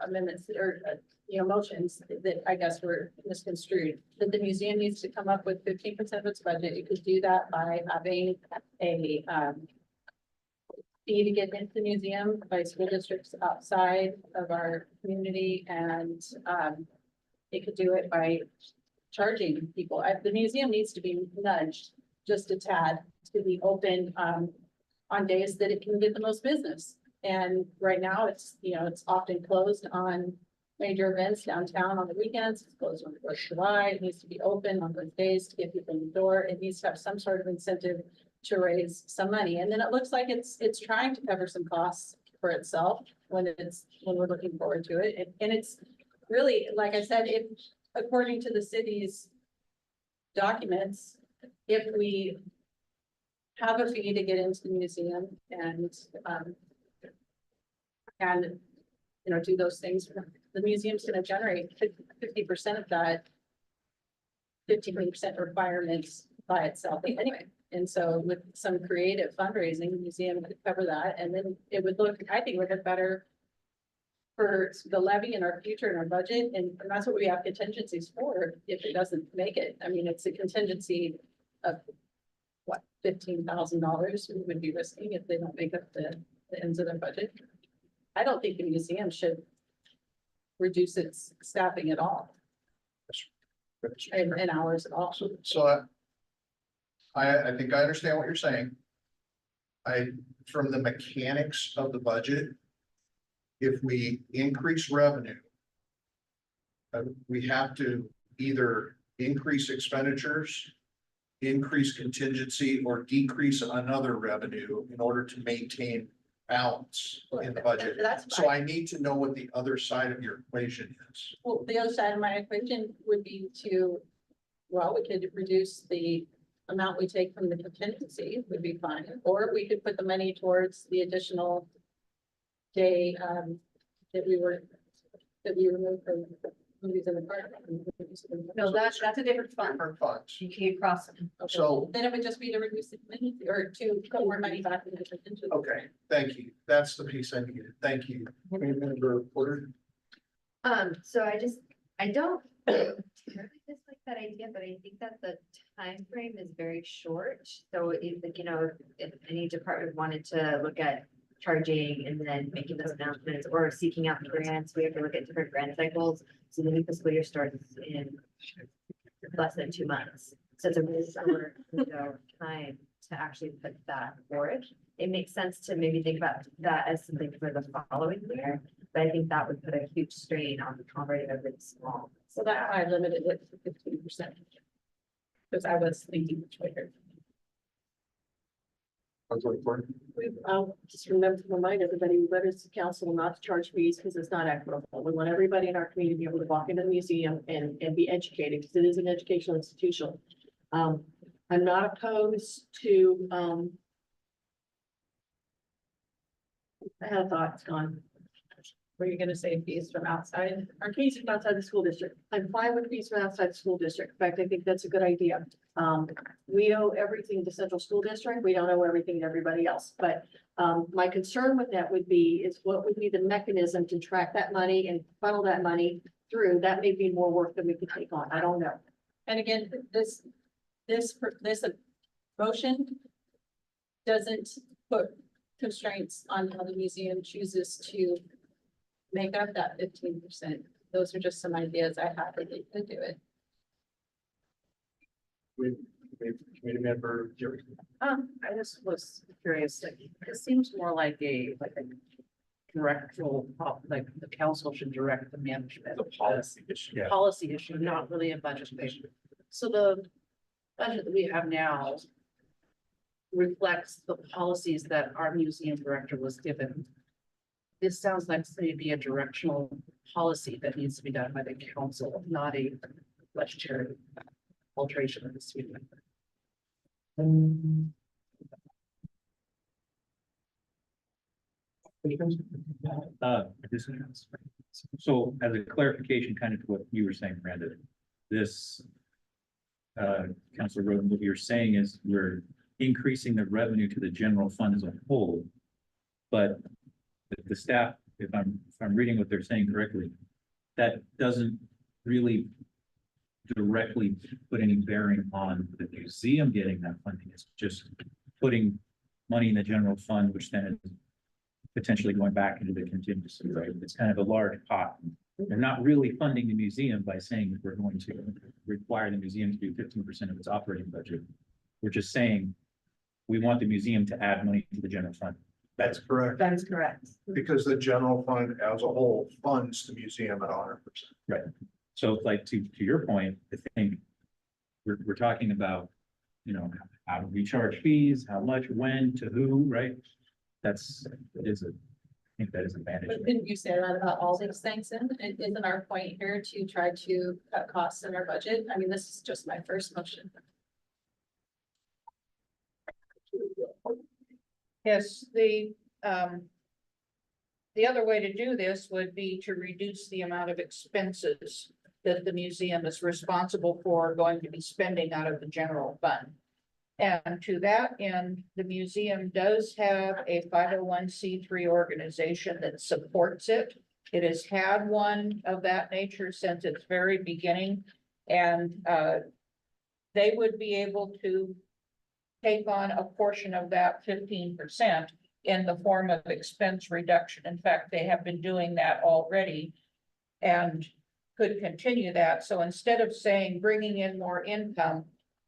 amendments or, motions that I guess were misconstrued. That the museum needs to come up with 15% of its budget. You could do that by having a, fee to get into the museum by school districts outside of our community, and, it could do it by charging people. The museum needs to be nudged just a tad to be open, on days that it can get the most business. And right now, it's often closed on major events downtown on the weekends. It's closed on the 4th of July. It needs to be open on those days to get people in the door. It needs to have some sort of incentive to raise some money. And then it looks like it's trying to cover some costs for itself when we're looking forward to it. And it's really, like I said, if, according to the city's documents, if we have a fee to get into the museum and, you know, do those things, the museum's gonna generate 50% of that 15% requirements by itself anyway. And so with some creative fundraising, the museum could cover that, and then it would look, I think, would look better for the levy in our future and our budget, and that's what we have contingencies for if it doesn't make it. I mean, it's a contingency of what, $15,000 we would be risking if they don't make up the ends of their budget. I don't think the museum should reduce its staffing at all, in hours at all. So I think I understand what you're saying. From the mechanics of the budget, if we increase revenue, we have to either increase expenditures, increase contingency, or decrease another revenue in order to maintain balance in the budget. That's So fine. I need to know what the other side of your equation is. Well, the other side of my equation would be to, well, we could reduce the amount we take from the contingency would be fine, or we could put the money towards the additional day, that we removed from movies in the park. No, that's a different fund. Different funds. You can't cross them. So, Then it would just be to reduce the contingency or to put more money back into the contingency. okay, thank you. That's the piece I needed. Thank you. Member Porter? So I don't terribly dislike that idea, but I think that the time frame is very short. So if, like, you know, if any department wanted to look at charging and then making those announcements or seeking out grants, we have to look at different grant cycles. So the new fiscal year starts in less than 2 months. So it's a really short window of time to actually put that forward. It makes sense to maybe think about that as something for the following year, but I think that would put a huge strain on the already a really small. So that I limited it to 15%. Because I was thinking which way here. Just remember to remind everybody, we let us council not to charge fees because it's not equitable. We want everybody in our community to be able to walk into the museum and be educated because it is an educational institution. I'm not opposed to, I had a thought, it's gone. Were you gonna say fees from outside? Our fees from outside the school district. I'm fine with fees from outside the school district. In fact, I think that's a good idea. We owe everything to Central School District. We don't owe everything to everybody else. But my concern with that would be is what would be the mechanism to track that money and funnel that money through? That may be more work than we could take on. I don't know. And again, this motion doesn't put constraints on how the museum chooses to make up that 15%. Those are just some ideas I had that they could do it. Committee member Jerry. I just was curious, like, it seems more like a directional, like the council should direct the management. The policy issue. Yeah. Policy issue, not really a budget issue. So the budget that we have now reflects the policies that our museum director was given. This sounds like maybe a directional policy that needs to be done by the council, not a budgetary alteration of the student. So as a clarification, kind of to what you were saying, Miranda, this Councilor Roden, what you're saying is we're increasing the revenue to the general fund as a whole. But the staff, if I'm reading what they're saying correctly, that doesn't really directly put any bearing on the museum getting that funding. It's just putting money in the general fund, which then is potentially going back into the contingency, right? It's kind of a large pot. They're not really funding the museum by saying that we're going to require the museum to do 15% of its operating budget. We're just saying we want the museum to add money to the general fund. That's correct. That is correct. Because the general fund as a whole funds the museum at 100%. Right. So like to your point, I think we're talking about, you know, how do we charge fees, how much, when, to who, right? It is a think that is a But management. didn't you say that about all these things then? And isn't our point here to try to cut costs in our budget? I mean, this is just my first motion. Yes, the other way to do this would be to reduce the amount of expenses that the museum is responsible for going to be spending out of the general fund. And to that end, the museum does have a 501(c)(3) organization that supports it. It has had one of that nature since its very beginning, and they would be able to take on a portion of that 15% in the form of expense reduction. In fact, they have been doing that already and could continue that. So instead of saying bringing in more income,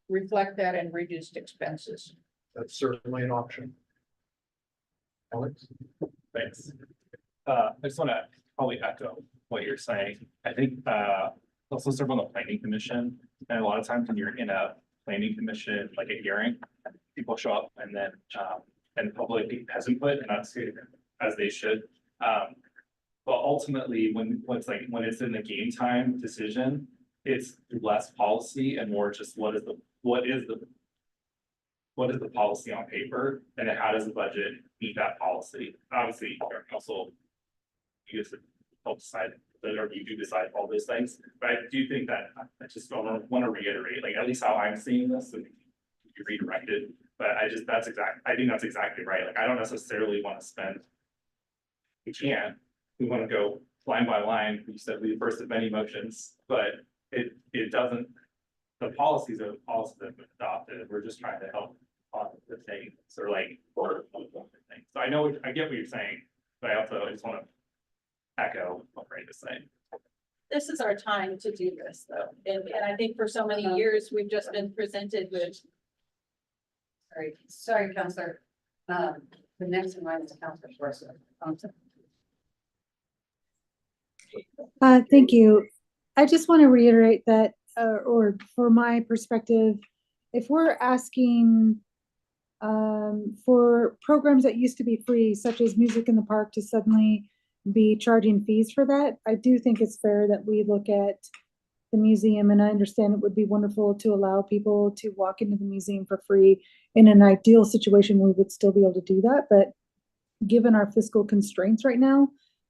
reflect that in reduced expenses. That's certainly an option. Alex? Thanks. I just want to probably echo what you're saying. I think, also serve on the planning commission, and a lot of times when you're in a planning commission, like a hearing, people show up and then, and the public has input, and that's good, as they should. But ultimately, when it's in the game time decision, it's less policy and more just what is the policy on paper, and then how does the budget meet that policy? Obviously, our council, you guys help decide, or you do decide all those things, but I do think that I just want to reiterate, like, at least how I'm seeing this, and you redirect it, but I think that's exactly right. Like, I don't necessarily want to spend. We want to go line by line. You said we first of many motions, but it doesn't, the policies are the policies that have been adopted. We're just trying to help on the things or like, or things. So I get what you're saying, but I just want to echo what Ray is saying. This is our time to do this though. And I think for so many years, we've just been presented with. Sorry, Counselor. The next in line is Counselor Schwarzer. Thank you. I just want to reiterate that, or for my perspective, if we're asking for programs that used to be free, such as music in the park, to suddenly be charging fees for that, I do think it's fair that we look at the museum, and I understand it would be wonderful to allow people to walk into the museum for free. In an ideal situation, we would still be able to do that, but given our fiscal constraints right now,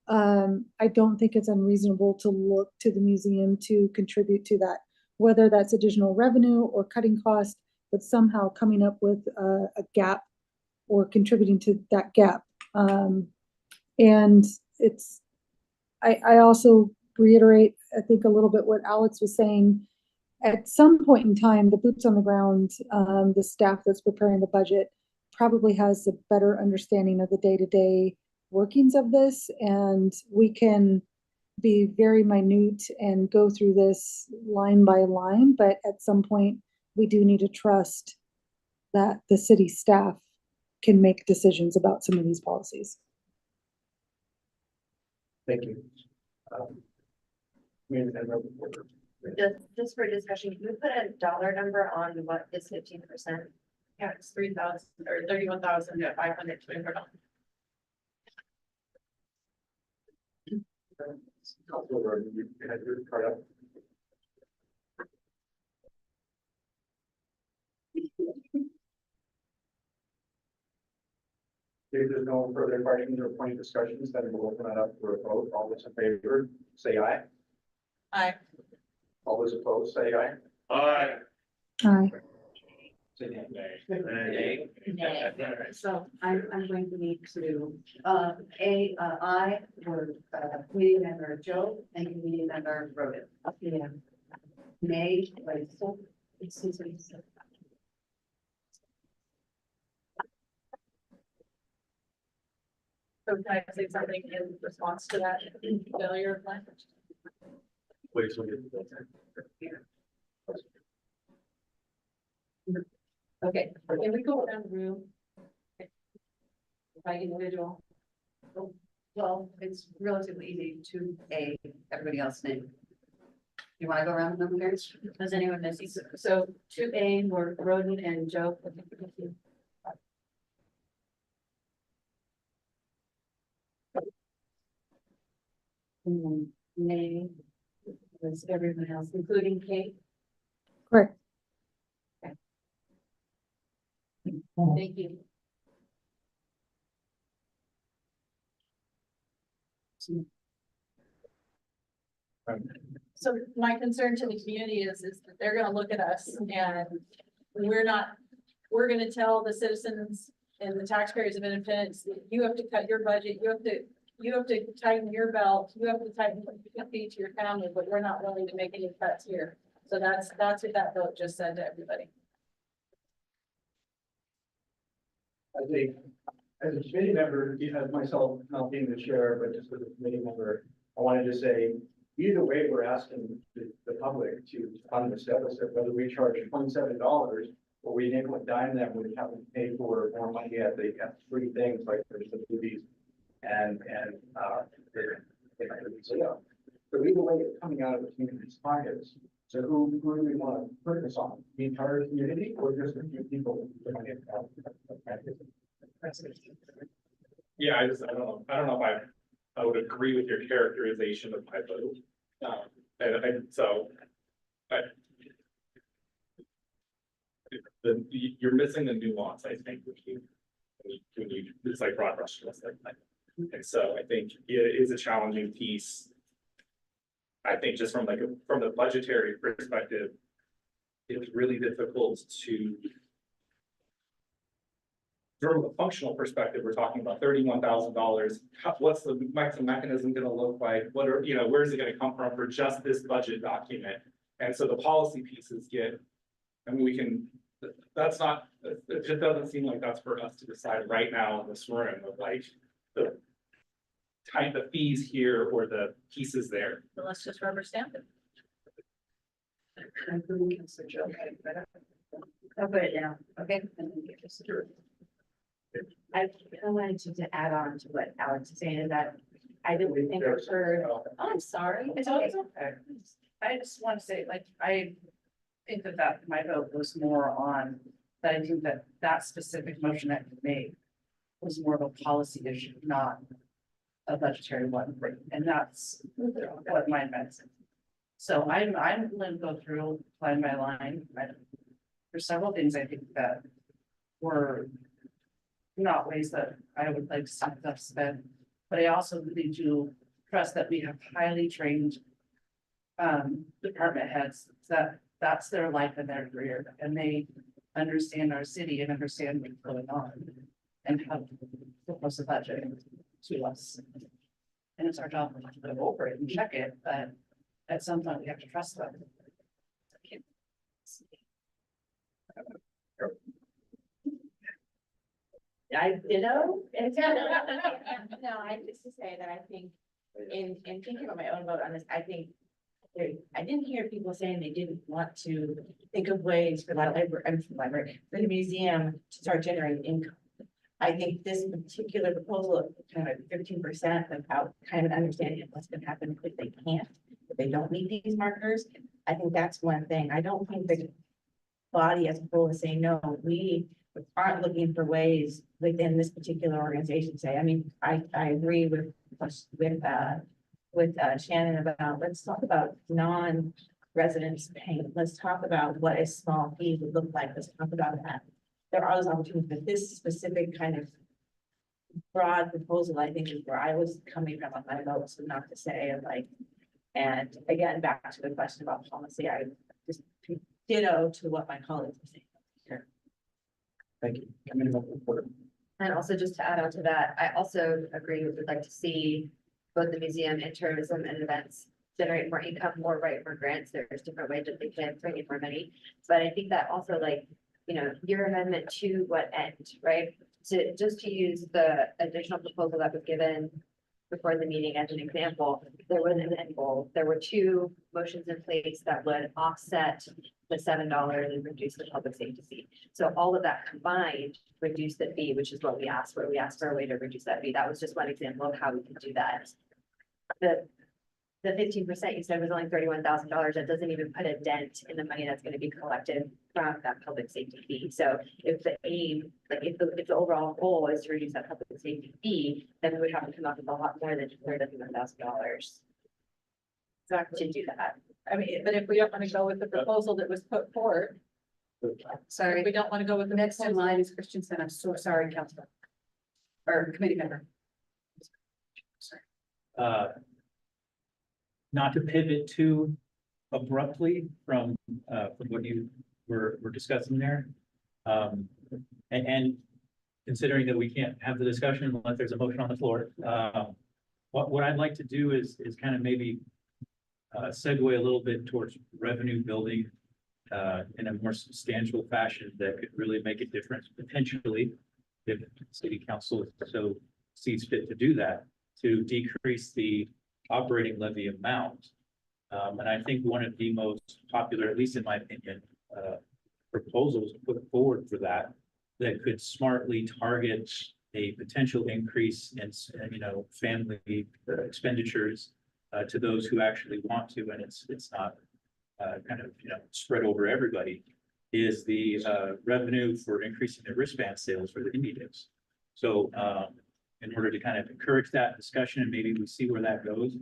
I don't think it's unreasonable to look to the museum to contribute to that, whether that's additional revenue or cutting costs, but somehow coming up with a gap or contributing to that gap. And I also reiterate, I think a little bit what Alex was saying. At some point in time, the boots on the ground, the staff that's preparing the budget probably has a better understanding of the day-to-day workings of this, and we can be very minute and go through this line by line, but at some point we do need to trust that the city staff can make decisions about some of these policies. Thank you. Just for discussion, can you put a dollar number on what is 15%? Yeah, it's 3,000 or 31,524. If there's no further questions or point discussions, then we'll open that up for a vote. All those in favor, say aye. Aye. All those opposed, say aye. Aye. Aye. Say nay. So I'm going to need to, I for committee member Joe and committee member Rhoda. Yeah. Nay, wait, so it's. So can I say something in response to that failure of language? Wait till we get to that. Okay, can we go around the room? By individual? Well, it's relatively easy to everybody else's name. You want to go around the number? Does anyone miss? So 2A were Roden and Joe. Nay, was everyone else, including Kate? Correct. Thank you. So my concern to the community is that they're gonna look at us and we're not, we're gonna tell the citizens and the taxpayers of Independence, you have to cut your budget, you have to tighten your belt, you have to tighten your feet to your family, but we're not willing to make any cuts here. So that's what that vote just said to everybody. As a committee member, as myself not being the chair, but just as a committee member, I wanted to say, either way, we're asking the public to fund this deficit, whether we charge $27 or we nickel and dime them, we have to pay for more money at the free things like there's the movies and so either way, it's coming out of the community's pockets. So who do we want to put this on? The entire community or just a few people? Yeah, I don't know if I would agree with your characterization of my vote. You're missing the nuance, I think, when you, it's like broad brush. And so I think it is a challenging piece. I think just from the budgetary perspective, it's really difficult to. From a functional perspective, we're talking about $31,000. What's the mechanism going to look like? What are, where is it going to come from for just this budget document? And so the policy pieces that's not, it just doesn't seem like that's for us to decide right now in this room of like the fees here or the pieces there. Well, let's just rubber stamp it. I'll put it down, okay? I wanted to add on to what Alex is saying, is that I didn't think I've heard, oh, I'm sorry. It's okay. I just want to say, like, I think that my vote was more on, that I think that specific motion that you made was more of a policy issue, not a budgetary one, and that's what my amendment is. So I'm going to go through line by line. There's several things I think that were not ways that I would like to see stuff spent, but I also really do trust that we have highly trained department heads, that's their life and their career, and they understand our city and understand what's going on and how to propose a budget to us. And it's our job to go over it and check it, but at some point we have to trust them. No, I just to say that I think in thinking about my own vote on this, I think I didn't hear people saying they didn't want to think of ways for for the museum to start generating income. I think this particular proposal of kind of 15% without kind of understanding of what's going to happen if they can't, if they don't meet these markers. I think that's one thing. I don't think the body as a whole is saying, no, we aren't looking for ways within this particular organization to say, I mean, I agree with Shannon about, let's talk about non-residents paying. Let's talk about what a small fee would look like. Let's talk about that. There are those opportunities, but this specific kind of broad proposal, I think, is where I was coming from on my vote, so not to say like, and again, back to the question about policy, I just ditto to what my colleagues are saying here. Thank you. And also just to add on to that, I also agree, we would like to see both the museum and tourism and events generate more income, more grants. There's different ways that they can bring in more money. But I think that also, like, your amendment to what end, right? To use the additional proposal that was given before the meeting as an example, there was an end goal. There were two motions in place that would offset the $7 and reduce the public safety fee. So all of that combined reduce the fee, which is what we asked for. We asked for a way to reduce that fee. That was just one example of how we could do that. The 15% you said was only $31,000. That doesn't even put a dent in the money that's going to be collected from that public safety fee. So if the aim, like if the overall goal is to reduce that public safety fee, then we would have to come up with a lot more than $31,000. Exactly. to do that. I mean, but if we don't want to go with the proposal that was put forward, Sorry. if we don't want to go with the Next in proposal- line is Christensen. I'm so sorry, Counselor. Or committee member. Sorry. Not to pivot too abruptly from what you were discussing there. And considering that we can't have the discussion unless there's a motion on the floor, what I'd like to do is kind of maybe segue a little bit towards revenue building in a more substantial fashion that could really make a difference potentially if city council so sees fit to do that, to decrease the operating levy amount. And I think one of the most popular, at least in my opinion, proposals put forward for that could smartly target a potential increase in, family expenditures to those who actually want to, and it's not kind of, spread over everybody, is the revenue for increasing the wristband sales for the indie days. So in order to kind of encourage that discussion, and maybe we see where that goes,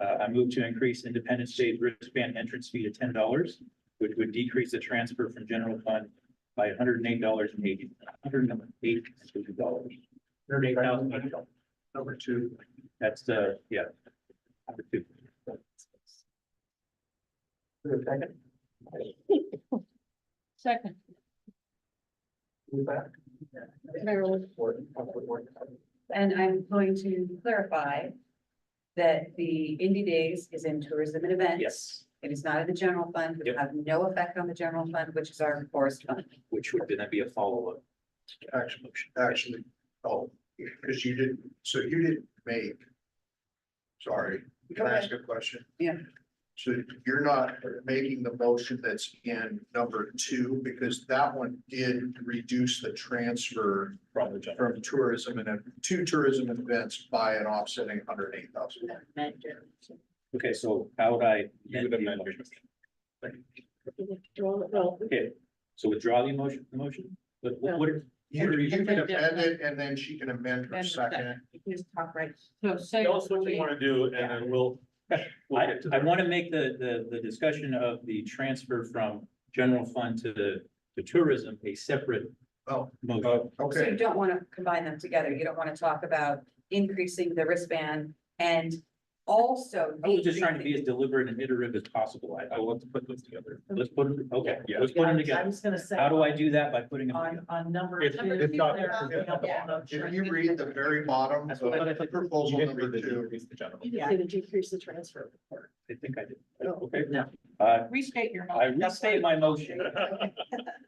I move to increase Independence Day's wristband entrance fee to $10, which would decrease the transfer from general fund by $108.80. $108,000. Number two. That's yeah. Number two. Second. And I'm going to clarify that the Indie Days is in tourism and events. Yes, It is not in the general fund. It Yep. will have no effect on the general fund, which is our forest fund. which would then be a follow-up. Actually, oh, because you didn't make. Sorry, can I ask a question? Yeah. So you're not making the motion that's in number two, because that one did reduce the transfer From the general. from tourism and to tourism and events by an offsetting $108,000. Okay, so how would I? You would amend your Okay, so withdraw the motion, but what? You can amend it and then she can amend her Amend the second. You can just talk right. So say. Tell us what you want to do, and then we'll get to I that. want to make the discussion of the transfer from general fund to tourism a separate Oh, motion. So okay. you don't want to combine them together. You don't want to talk about increasing the wristband and also. I was just trying to be as deliberate and iterative as possible. I want to put those together. Let's put them, okay, Yeah. let's put them I together. was gonna say. How do I do that? By putting them On, together? on number If- two. if not- there, If you read the very bottom That's of what I thought. proposal You didn't number read the two. decrease the general. Yeah. To decrease the transfer. I think I did. No. Okay. No. Restate your. I motion. restate my motion.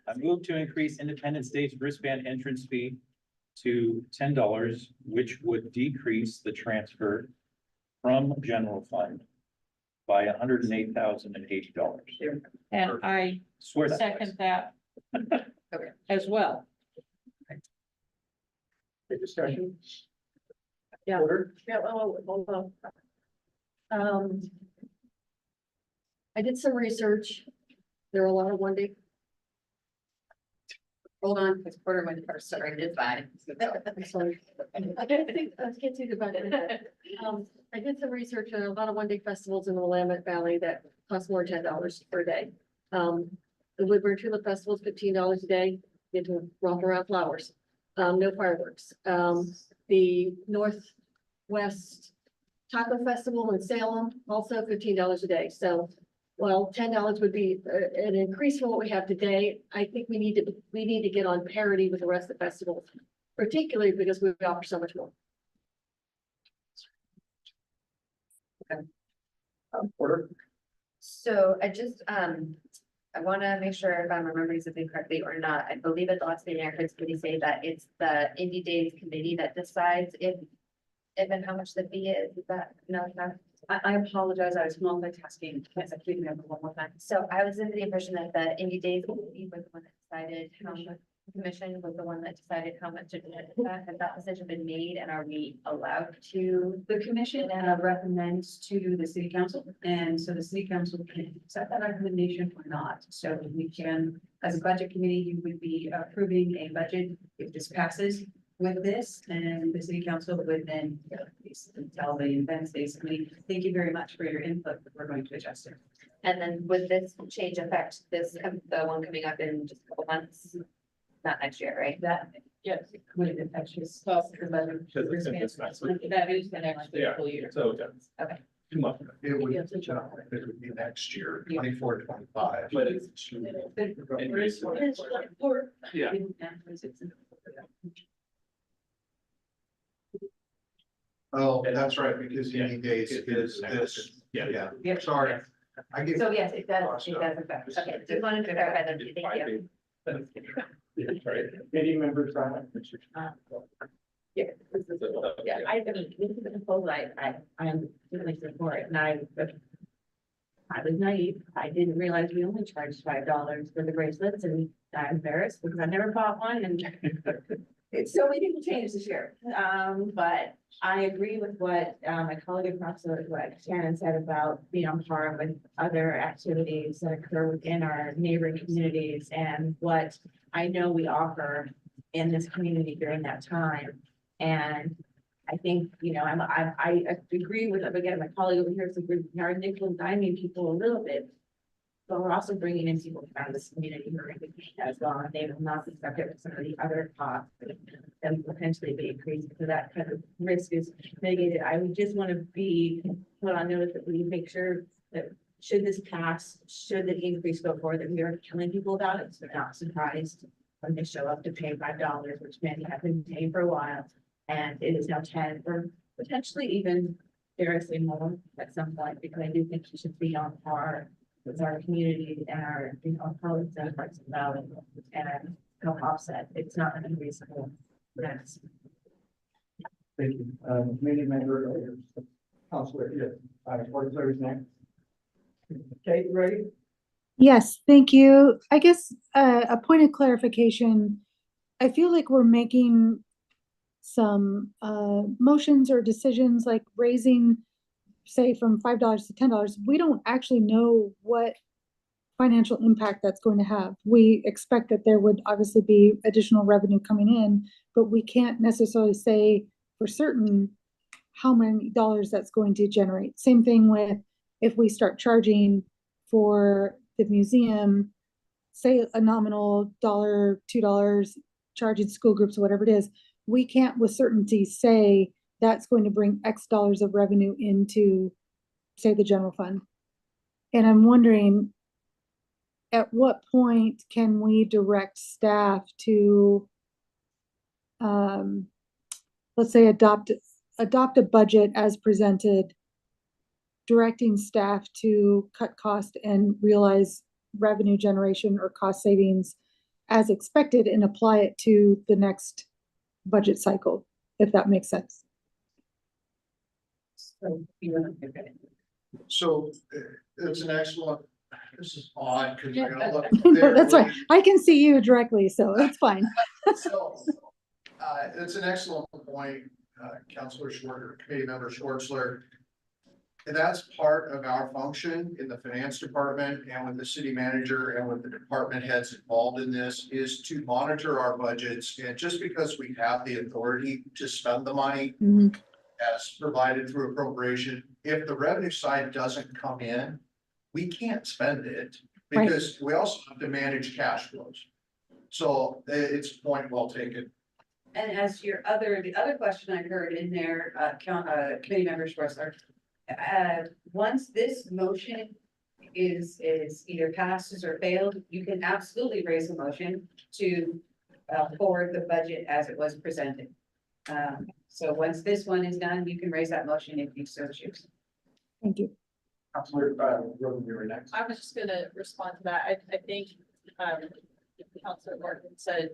I move to increase Independence Day's wristband entrance fee to $10, which would decrease the transfer from general fund by $108,080. And I Swear that. second that. Okay. As well. Discussion? Yeah. Order? Yeah, hold on. I did some research. There are a lot of one-day. Hold on, because Porter went first. Sorry, it's fine. I'm sorry. I didn't think, I can't see the budget. I did some research on a lot of one-day festivals in the Willamette Valley that cost more than $10 per day. The Woodburn Tulip Festival is $15 a day, get to romp around flowers. No fireworks. The Northwest Taco Festival in Salem, also $15 a day. So while $10 would be an increase from what we have today, I think we need to get on parity with the rest of the festivals, particularly because we offer so much more. Order? So I just, I want to make sure if I'm remembering something correctly or not. I believe at the last meeting, I heard somebody say that it's the Indie Days committee that decides if and how much the fee is. Is that, no, it's not? I apologize. I was multitasking. Can't say please remember one more time. So I was under the impression that the Indie Days committee was the one that decided how much, the commission was the one that decided how much to has that decision been made, and are we allowed to? The commission recommends to the city council, and so the city council can accept that recommendation or not. So we can, as a budget committee, you would be approving a budget if this passes with this, and the city council would then tell the events basically, thank you very much for your input, we're going to adjust it. And then would this change affect this, the one coming up in just a couple months? Not next year, right? That, yes, would it affect you? Because it's in this next week. That is the next Yeah. fiscal year. So that's Okay. 2 months. It would be next year, 24, 25. But it's. Yeah. Oh, that's right, because Yeah. any dates is this, Yeah. yeah, sorry. I get. So yes, it does affect. Okay, just wanted to clarify that. Thank you. Right. Committee members, Yeah, I mean, this is a proposal I'm really support, and I was naive, I didn't realize we only charged $5 for the bracelets, and I'm embarrassed because I never bought one, and it's so many people changed this year. But I agree with what, my colleague across the, what Shannon said about being on par with other activities that occur within our neighboring communities, and what I know we offer in this community during that time. And I think, you know, I agree with, again, my colleague over here, so we are nickel and diming people a little bit. But we're also bringing in people from this community who are in the community as well, and they will not be subject to some of the other costs that potentially be increased, so that kind of risk is mitigated. I would just want to be put on notice that we make sure that should this pass, should the increase go forward, that we are telling people about it, so they're not surprised when they show up to pay $5, which many have been paying for a while. And it is now 10, or potentially even, dare I say, more at some point, because I do think we should be on par with our community and our, you know, colleagues and parts of the valley, and help offset. It's not an unreasonable risk. thank you. Committee member, Counselor, Board Clerk is next. Kate, ready? Yes, thank you. I guess a point of clarification. I feel like we're making some motions or decisions like raising, say, from $5 to $10. We don't actually know what financial impact that's going to have. We expect that there would obviously be additional revenue coming in, but we can't necessarily say for certain how many dollars that's going to generate. Same thing with if we start charging for the museum, say a nominal $1, $2, charging school groups, whatever it is, we can't with certainty say that's going to bring X dollars of revenue into, say, the general fund. And I'm wondering, at what point can we direct staff to, let's say, adopt a budget as presented, directing staff to cut cost and realize revenue generation or cost savings as expected, and apply it to the next budget cycle, if that makes sense. So, you want to look at it. So it's an excellent, this is odd because I gotta look. No, that's right. I can see you directly, so it's fine. So, it's an excellent point, Counselor Schwartz, Committee Member Schwartzler. And that's part of our function in the finance department and with the city manager and with the department heads involved in this, is to monitor our budgets. And just because we have the authority to spend the money as provided through appropriation, if the revenue side doesn't come in, we can't spend it because we also have to manage cash flows. So it's a point well taken. And as the other question I heard in there, committee member Schwartzer, once this motion is either passes or failed, you can absolutely raise a motion to forward the budget as it was presented. So once this one is done, you can raise that motion if you so choose. Thank you. Counselor, Roden, you're next. I was just gonna respond to that. I think, Councilor Martin said,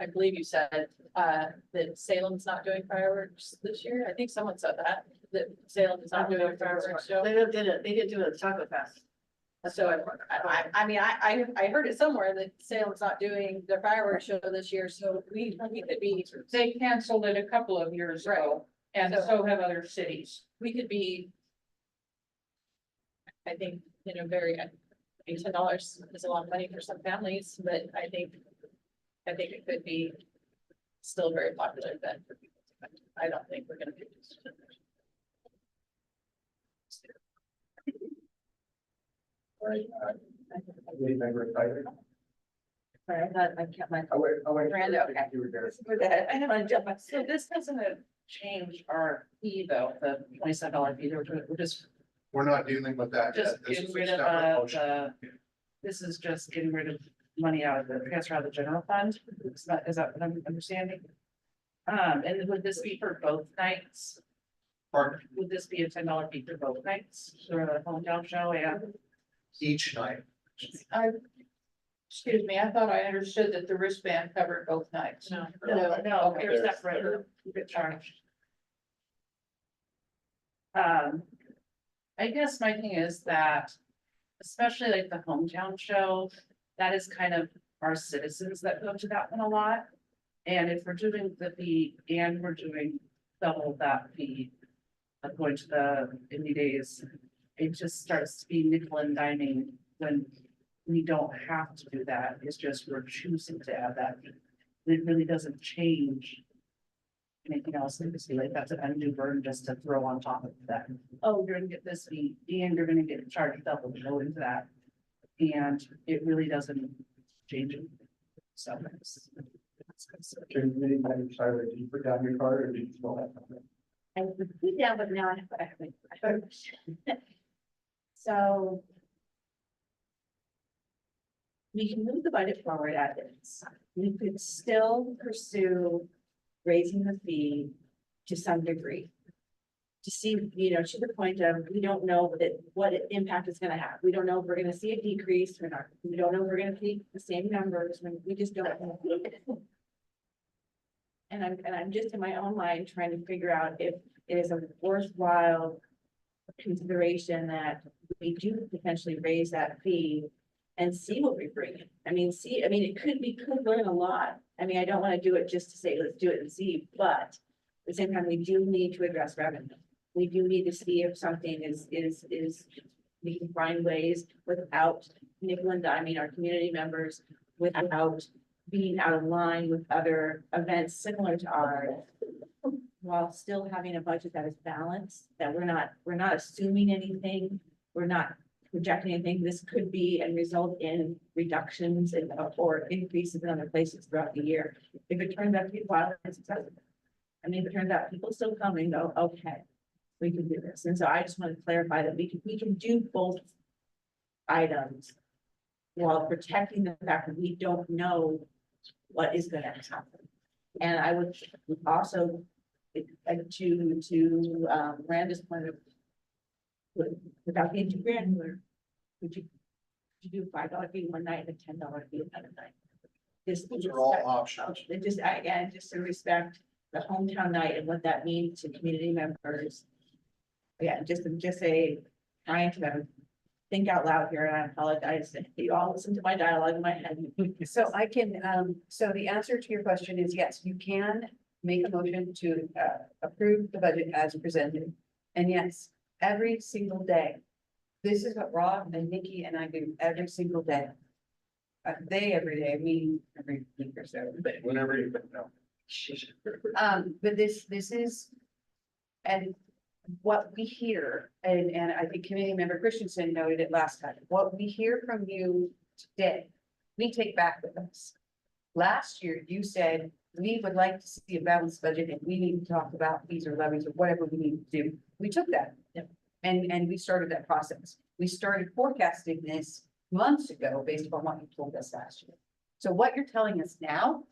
I believe you said, that Salem's not doing fireworks this year. I think someone said that Salem is not doing a fireworks show. They did it at Taco Fest. So I mean, I heard it somewhere that Salem's not doing their fireworks show this year, so we could be. They canceled it a couple of years ago, and so have other cities. We could be. I think, you know, $10 is a lot of money for some families, but I think it could be still a very popular event for people to come to. I don't think we're gonna do this. Sorry, I thought I kept my. Miranda, okay. I don't want to jump. So this doesn't change our fee though, the $27 fee, we're just We're not dealing with that yet. This getting is a rid separate of motion. this is just getting rid of money out of the transfer out of the general fund. Is that what I'm understanding? And would this be for both nights? Pardon? Would this be a $10 fee for both nights for the hometown show? Yeah. Each night. Excuse me, I thought I understood that the wristband covered both nights. No. No, they're separate. You get charged. I guess my thing is that, especially like the hometown show, that is kind of our citizens that go to that one a lot. And if we're doing the fee and we're doing double that fee, like going to the indie days, it just starts to be nickel and diming when we don't have to do that. It's just we're choosing to add that fee. It really doesn't change anything else. It's like that's an undue burden just to throw on top of that. Oh, you're gonna get this fee and you're gonna get charged double to go into that. And it really doesn't change it. So it's. Can you decide, did you put down your card or did you still have something? I would put down, but now I have. So. We can move the budget forward as is. We could still pursue raising the fee to some degree. To see, to the point of, we don't know what impact it's gonna have. We don't know if we're gonna see a decrease or not. We don't know if we're gonna see the same numbers, we just don't know. And I'm just in my own mind trying to figure out if it is a worthwhile consideration that we do potentially raise that fee and see what we bring in. We could learn a lot. I don't want to do it just to say, let's do it and see, but at the same time, we do need to address revenue. We do need to see if something is, we can find ways without nickel and diming our community members, without being out of line with other events similar to ours, while still having a budget that is balanced, that we're not assuming anything, we're not projecting anything. This could be and result in reductions or increases in other places throughout the year. If it turns out to be wildly successful. If it turns out people still come and go, okay, we can do this. And so I just want to clarify that we can do both items while protecting the fact that we don't know what is going to happen. And I would also, to Miranda's point of, without being too granular, would you do $5 fee one night and a $10 fee another night? Those are all options. Just to respect the hometown night and what that means to community members. Yeah, just trying to think out loud here, and I apologize if you all listen to my dialogue in my head. So I can, so the answer to your question is yes, you can make a motion to approve the budget as presented. And yes, every single day, this is what Rob and Nikki and I do every single day. Every day, me every week or so. Whenever you know. But this is, and what we hear, and I think committee member Christensen noted it last time, what we hear from you today, we take back with us. Last year, you said, we would like to see a balanced budget and we need to talk about fees or levies or whatever we need to do. We took that. Yep. And we started that process. We started forecasting this months ago based upon what you told us last year. So what you're telling us now,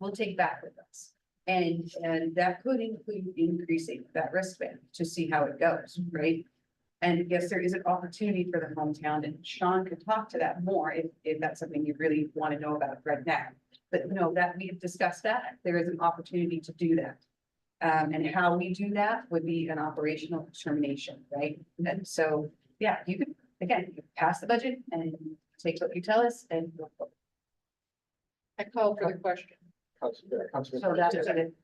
we'll take back with us. And that could include increasing that wristband to see how it goes, right? And yes, there is an opportunity for the hometown, and Sean could talk to that more if that's something you really want to know about right now. But no, that we've discussed that, there is an opportunity to do that. And how we do that would be an operational determination, right? And so, yeah, you could, again, you pass the budget and take what you tell us and. I called for the question. So that's it.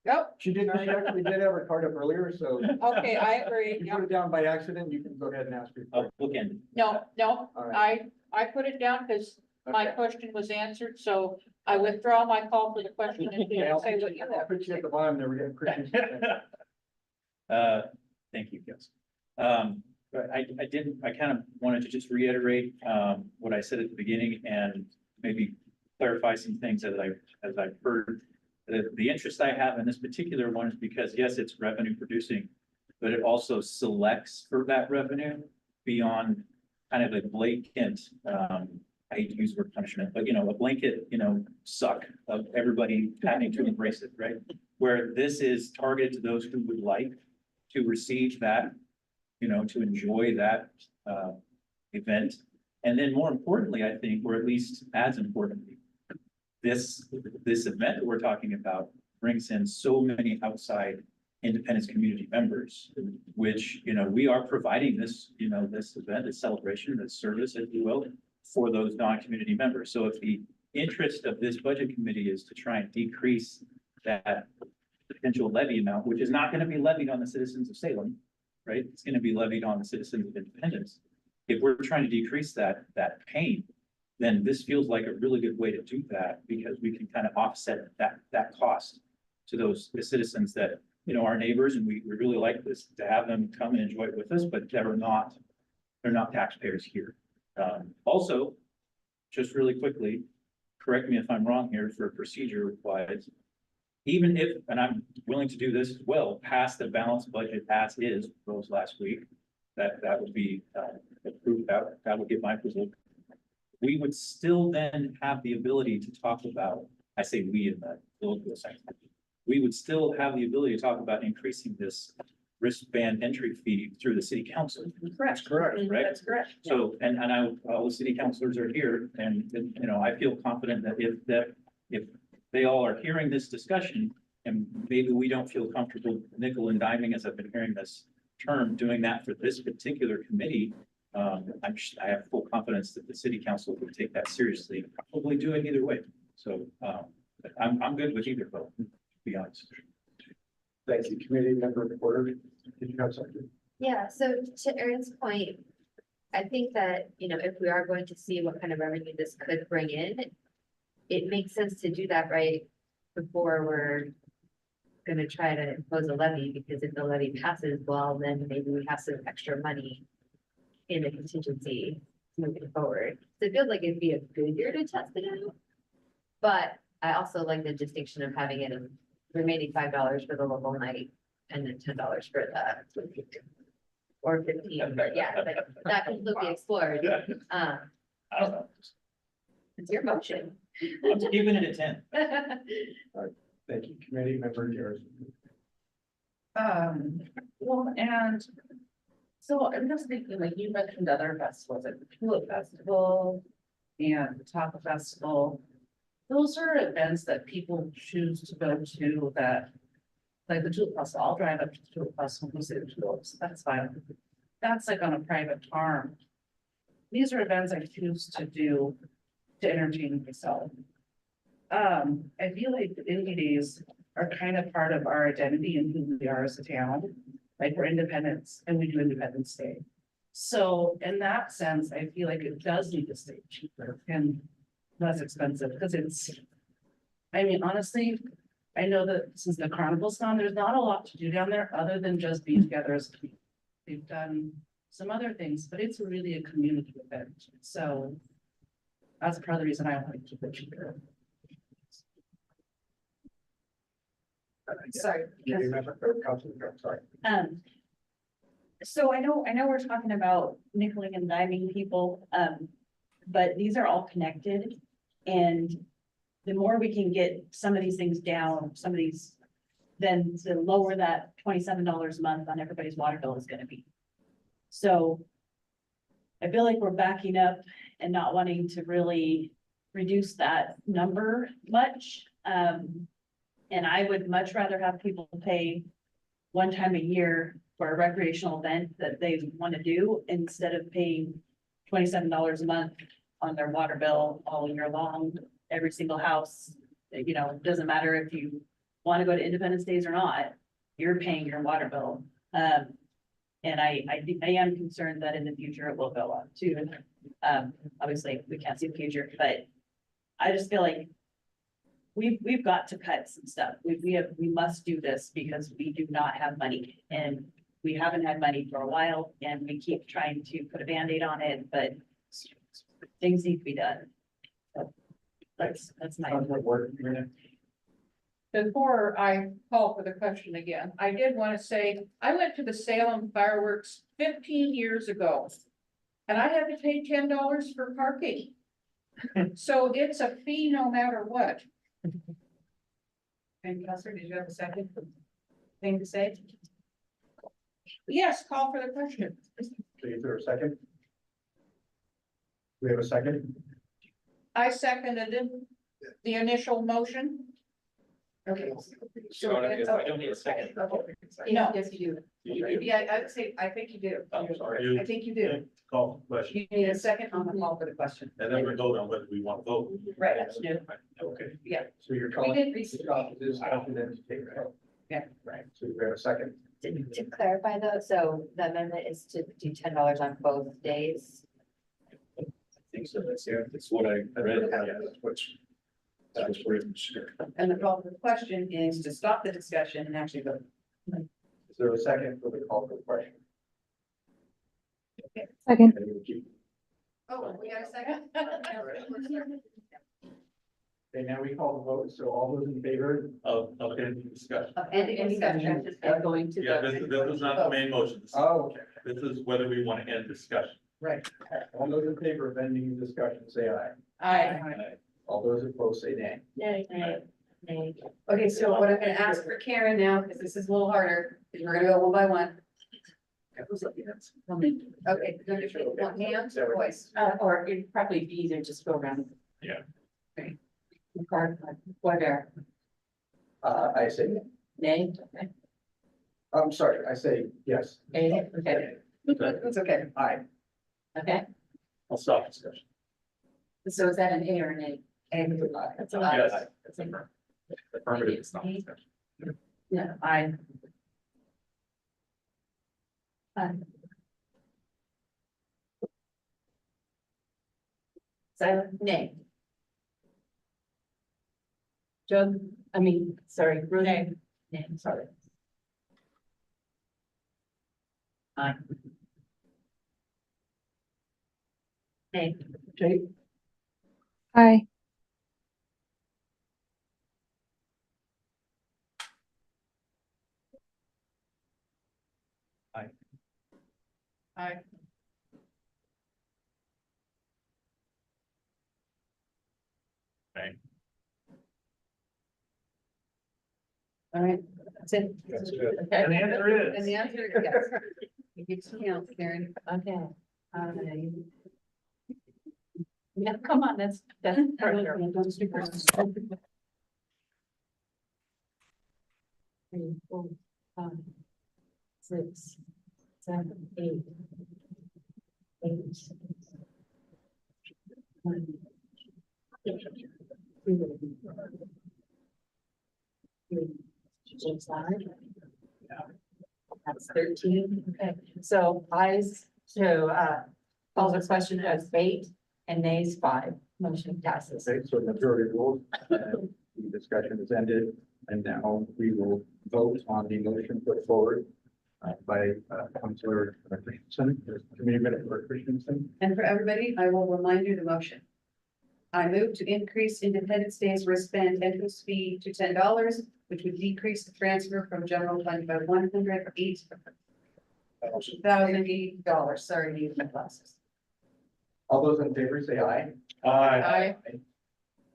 Nope. She actually did have her card up earlier, so. Okay, I agree. If you put it down by accident, you can go ahead and ask her. Bookend. No, All right. I put it down because My question was answered, so I withdraw my call for the question. and say what you have. Put you at the bottom there, we got Christian. Thank you, yes. But I kind of wanted to just reiterate, what I said at the beginning and maybe clarify some things as I've heard. The interest I have in this particular one is because, yes, it's revenue producing, but it also selects for that revenue beyond kind of a blatant, I hate to use the word punishment, but a blanket, suck of everybody having to embrace it, right? Where this is targeted to those who would like to receive that, to enjoy that, event. And then more importantly, I think, or at least as importantly, this event that we're talking about brings in so many outside Independence community members, which, we are providing this, this event, this celebration, this service, if you will, for those non-community members. So if the interest of this budget committee is to try and decrease that potential levy amount, which is not going to be levied on the citizens of Salem, right? It's going to be levied on the citizens of Independence. If we're trying to decrease that pain, then this feels like a really good way to do that, because we can kind of offset that cost to the citizens that, our neighbors, and we really like this, to have them come and enjoy it with us, but they're not taxpayers here. Also, just really quickly, correct me if I'm wrong here for procedure wise, even if, and I'm willing to do this as well, pass the balanced budget as is, rose last week, that would be approved, that would get my approval. We would still then have the ability to talk about, I say we in the political sense, we would still have the ability to talk about increasing this wristband entry fee through the city council. Correct. Correct. Right? That's correct. So, and all the city councilors are here, and, I feel confident that if they all are hearing this discussion, and maybe we don't feel comfortable nickel and diming, as I've been hearing this term, doing that for this particular committee, I have full confidence that the city council would take that seriously, probably do it either way. So, I'm good with either vote, to be honest. Thank you, committee member Porter. Did you have something? Yeah, so to Erin's point, I think that, if we are going to see what kind of revenue this could bring in, it makes sense to do that right before we're gonna try to impose a levy, because if the levy passes, well, then maybe we have some extra money in the contingency moving forward. So it feels like it'd be a good year to test it out. But I also like the distinction of having it remaining $5 for the local night and then $10 for the or 15, but yeah, but that completely explored. I don't know. It's your motion. I'm keeping it at 10. Thank you, committee member Garrison. Well, and so I'm just thinking, like you mentioned other festivals, like the Tulip Festival and the Taco Festival. Those are events that people choose to go to that, like the Tulip Festival, I'll drive up to the Tulip Festival and see the tulips, that's fine. That's like on a private farm. These are events I choose to do to entertain myself. I feel like the indie days are kind of part of our identity and who we are as a town. Like we're independents and we do Independence Day. So in that sense, I feel like it does need to stay cheaper and less expensive, because I mean, honestly, I know that since the carnival's gone, there's not a lot to do down there other than just be together as a community. They've done some other things, but it's really a community event. So that's part of the reason I want to keep it cheaper. Sorry. Committee member, or Councilman Garrett, sorry. So I know we're talking about nickeling and diming people, but these are all connected. And the more we can get some of these things down, then the lower that $27 a month on everybody's water bill is gonna be. So I feel like we're backing up and not wanting to really reduce that number much. And I would much rather have people pay one time a year for a recreational event that they want to do, instead of paying $27 a month on their water bill all year long, every single house. It doesn't matter if you want to go to Independence Days or not, you're paying your water bill. And I am concerned that in the future it will go up too. Obviously, we can't see the future, but I just feel like we've got to cut some stuff. We must do this because we do not have money and we haven't had money for a while and we keep trying to put a Band-Aid on it, but things need to be done. So that's my. Before I call for the question again, I did want to say, I went to the Salem fireworks 15 years ago. And I had to pay $10 for parking. So it's a fee no matter what. And Counselor, did you have a second thing to say? Yes, call for the question. Is there a second? We have a second? I seconded it, the initial motion. Okay. So I don't need a second. No. Yes, you do. Yeah, I would say, I think you do. I'm sorry. I think you do. Call the question, You need a second on the call for the question. and then we vote on whether we want to vote. Right. Okay. So you're We calling. did recently. This question then to take, right? Yeah. Right, so we have a second. To clarify though, so the amendment is to do $10 on both days. I think so, that's what I read. That was written. And the call for the question is to stop the discussion and actually vote. Is there a second for the call for the question? Second, And we'll keep- Oh, we got a second? Okay, now we call the vote, so all those in favor? Of ending discussion. Ending discussion. And going to Yeah, this is not the main motion. Oh, okay, This is whether we want to end discussion. Right. all those in favor of ending the discussion, say aye. I, All those opposed, say nay. Nay. Okay, so what I'm gonna ask for Karen now, because this is a little harder, is we're gonna go one by one. Okay, one hand or voice? Or it'd probably be easier just go around. Yeah. Okay. Card, whatever, I say, nay, I'm sorry, I say yes. okay, It's okay. Aye. okay. I'll stop discussion. So is that an A or an A? That's a Yes. That's a- Affirmative, it's not discussion. No, I. So, nay. Joe, sorry, Ruth. Nay, sorry. Aye. Nay. Jake? aye. I, All right, that's it. That's good. Okay. And the answer is. And the answer is yes. You get to count, Karen. Okay. Yeah, come on, that's perfect. Three, 4, 5, 6, 7, 8. 8. 9, 10, 3, 5. That's 13. Okay, so ayes to call the question as 8 and nays 5. Motion passes. Okay, so majority rules, the discussion is ended, and now we will vote on the motion put forward by Councilor Christensen, Committee Member Christensen. And for everybody, I will remind you the motion. I move to increase Independence Day's wristband entrance fee to $10, which would decrease the transfer from general fund by $108,080. Sorry to use my glasses. All those in favor say aye. I,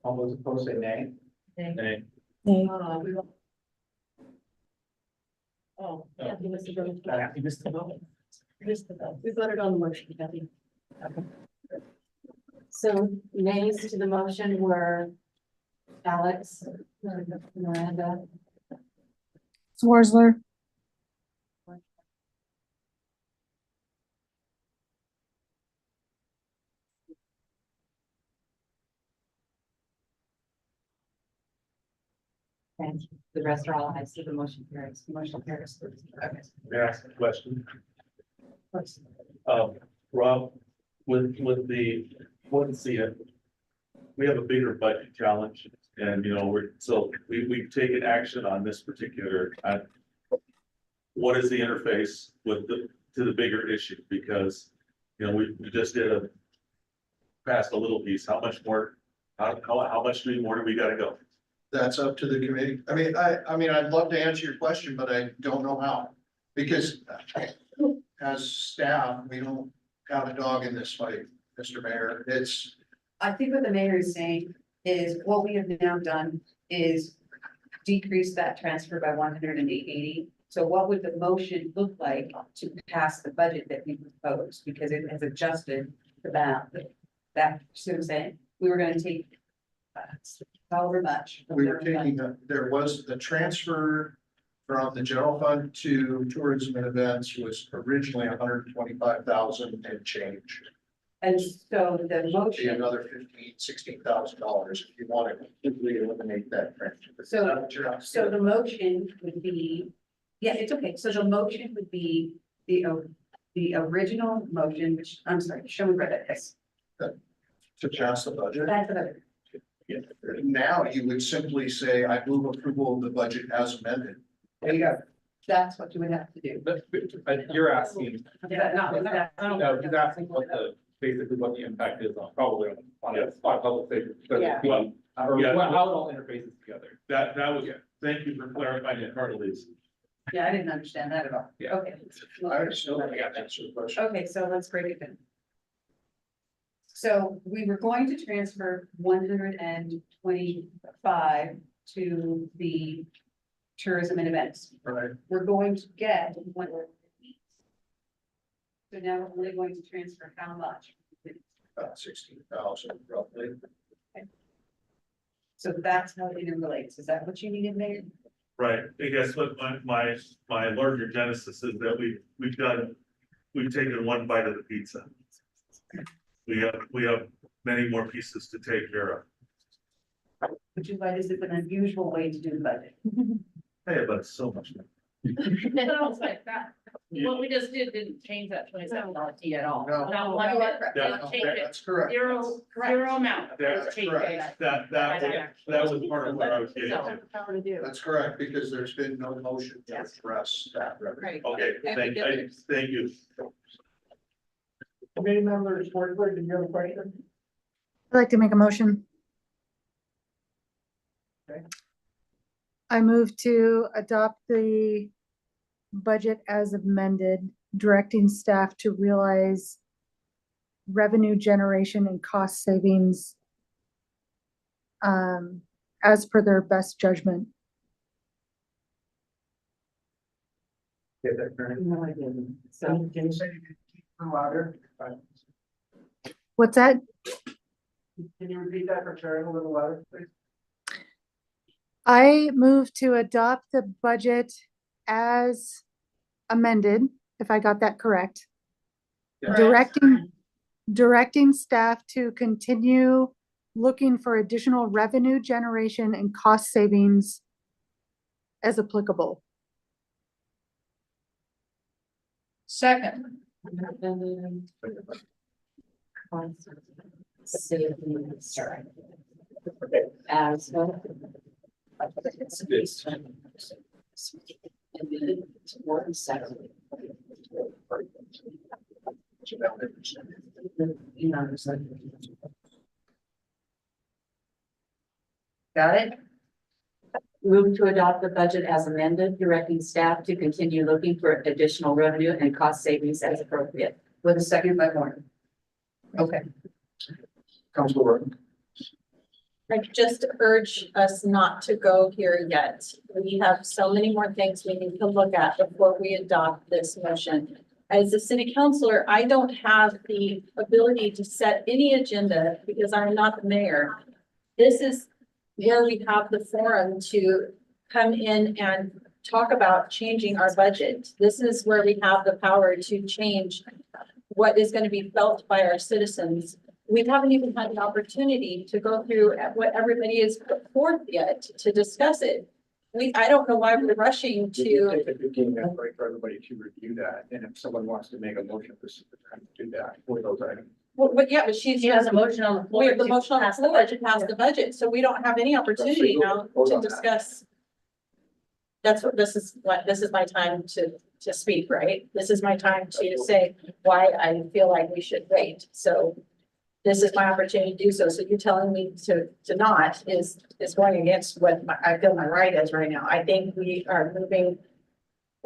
All those opposed say nay. Nay. Nay. Oh, yeah, he must have done. You missed the vote. We voted on the motion, Kathy. Okay. So nays to the motion were Alex, Miranda, Swarzler, and the rest are all ayes, so the motion carries, motion carries. Okay. May I ask a question? Rob, with the, what's the, we have a bigger budget challenge and, you know, we've taken action on this particular, what is the interface with to the bigger issue? Because, you know, we just passed a little piece. How much more, how much more do we gotta go? That's up to the committee. I mean, I'd love to answer your question, but I don't know how. Because as staff, we don't have a dog in this fight, Mr. Mayor. I think what the mayor is saying is what we have now done is decrease that transfer by 180. So what would the motion look like to pass the budget that we proposed? Because it has adjusted the that, see what I'm saying? We were gonna take however much. we were taking, there was the transfer from the general fund to tourism and events was originally 125,000 and change. And so the Be motion, another $16,000 if you want to completely eliminate that transfer. so the motion would be, yeah, it's okay. So the motion would be the original motion, which, I'm sorry, show me where that is. To pass the budget. That's the, Now you would simply say, I move approval of the budget as amended. there you go. That's what you would have to do. But you're asking, No, he's asking basically what the impact is on, probably on public safety. Because Yeah. or Yeah. how it all interfaces together. That was, thank you for clarifying that part of these. Yeah, I didn't understand that at all. Yeah. Okay. I still haven't answered the question. Okay, so let's break it down. So we were going to transfer 125 to the tourism and events. Right. We're going to get one. So now we're only going to transfer how much? About 16,000 roughly. So that's how it interrelates. Is that what you needed, Mayor? Right, I guess what my larger genesis is that we've taken one bite of the pizza. We have many more pieces to take care of. Which is why this is an unusual way to do the budget. Hey, but it's so much. Sounds like that. What we just didn't change that $27 fee at all. No. Not one bit. Yeah, Change it. That's correct. Zero amount. That's Change correct. it. That was part of what I was getting to. Power to do. That's correct, because there's been no motion to address that revenue. Right. Okay, thank you. Committee members, Wordsworth, did you have a question? I'd like to make a motion. Okay. I move to adopt the budget as amended, directing staff to realize revenue generation and cost savings as per their best judgment. Get that, Karen? No, I didn't. So Can you say you could keep them louder? What's that? Can you repeat that for Karen a little louder, please? I move to adopt the budget as amended, if I got that correct. Directing staff to continue looking for additional revenue generation and cost savings as applicable. Second. As. got it? Move to adopt the budget as amended, directing staff to continue looking for additional revenue and cost savings as appropriate. With a second by Warren. Okay. Councilor. I just urge us not to go here yet. We have so many more things we need to look at before we adopt this motion. As a city councilor, I don't have the ability to set any agenda because I'm not the mayor. This is where we have the forum to come in and talk about changing our budget. This is where we have the power to change what is going to be felt by our citizens. We haven't even had an opportunity to go through what everybody has put forth yet to discuss it. I don't know why we're rushing We to, can take a 15-minute break for everybody to review that, and if someone wants to make a motion, this is the time to do that for those items. well, but yeah, but she's. She has a motion on the floor. We have the to motion on the pass floor budget. to pass the budget, so we don't have any opportunity now Vote to on that. discuss. That's what, this is my time to speak, right? This is my time to say why I feel like we should wait, so. This is my opportunity to do so, so you're telling me to not is going against what I feel my right is right now. I think we are moving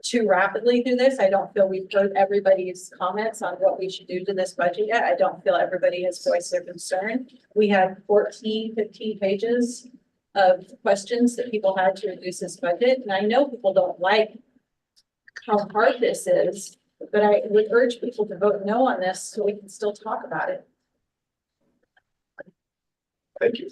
too rapidly through this. I don't feel we've heard everybody's comments on what we should do to this budget yet. I don't feel everybody has voiced their concern. We had 14, 15 pages of questions that people had to reduce this budget, and I know people don't like how hard this is, but I would urge people to vote no on this so we can still talk about it. Thank you.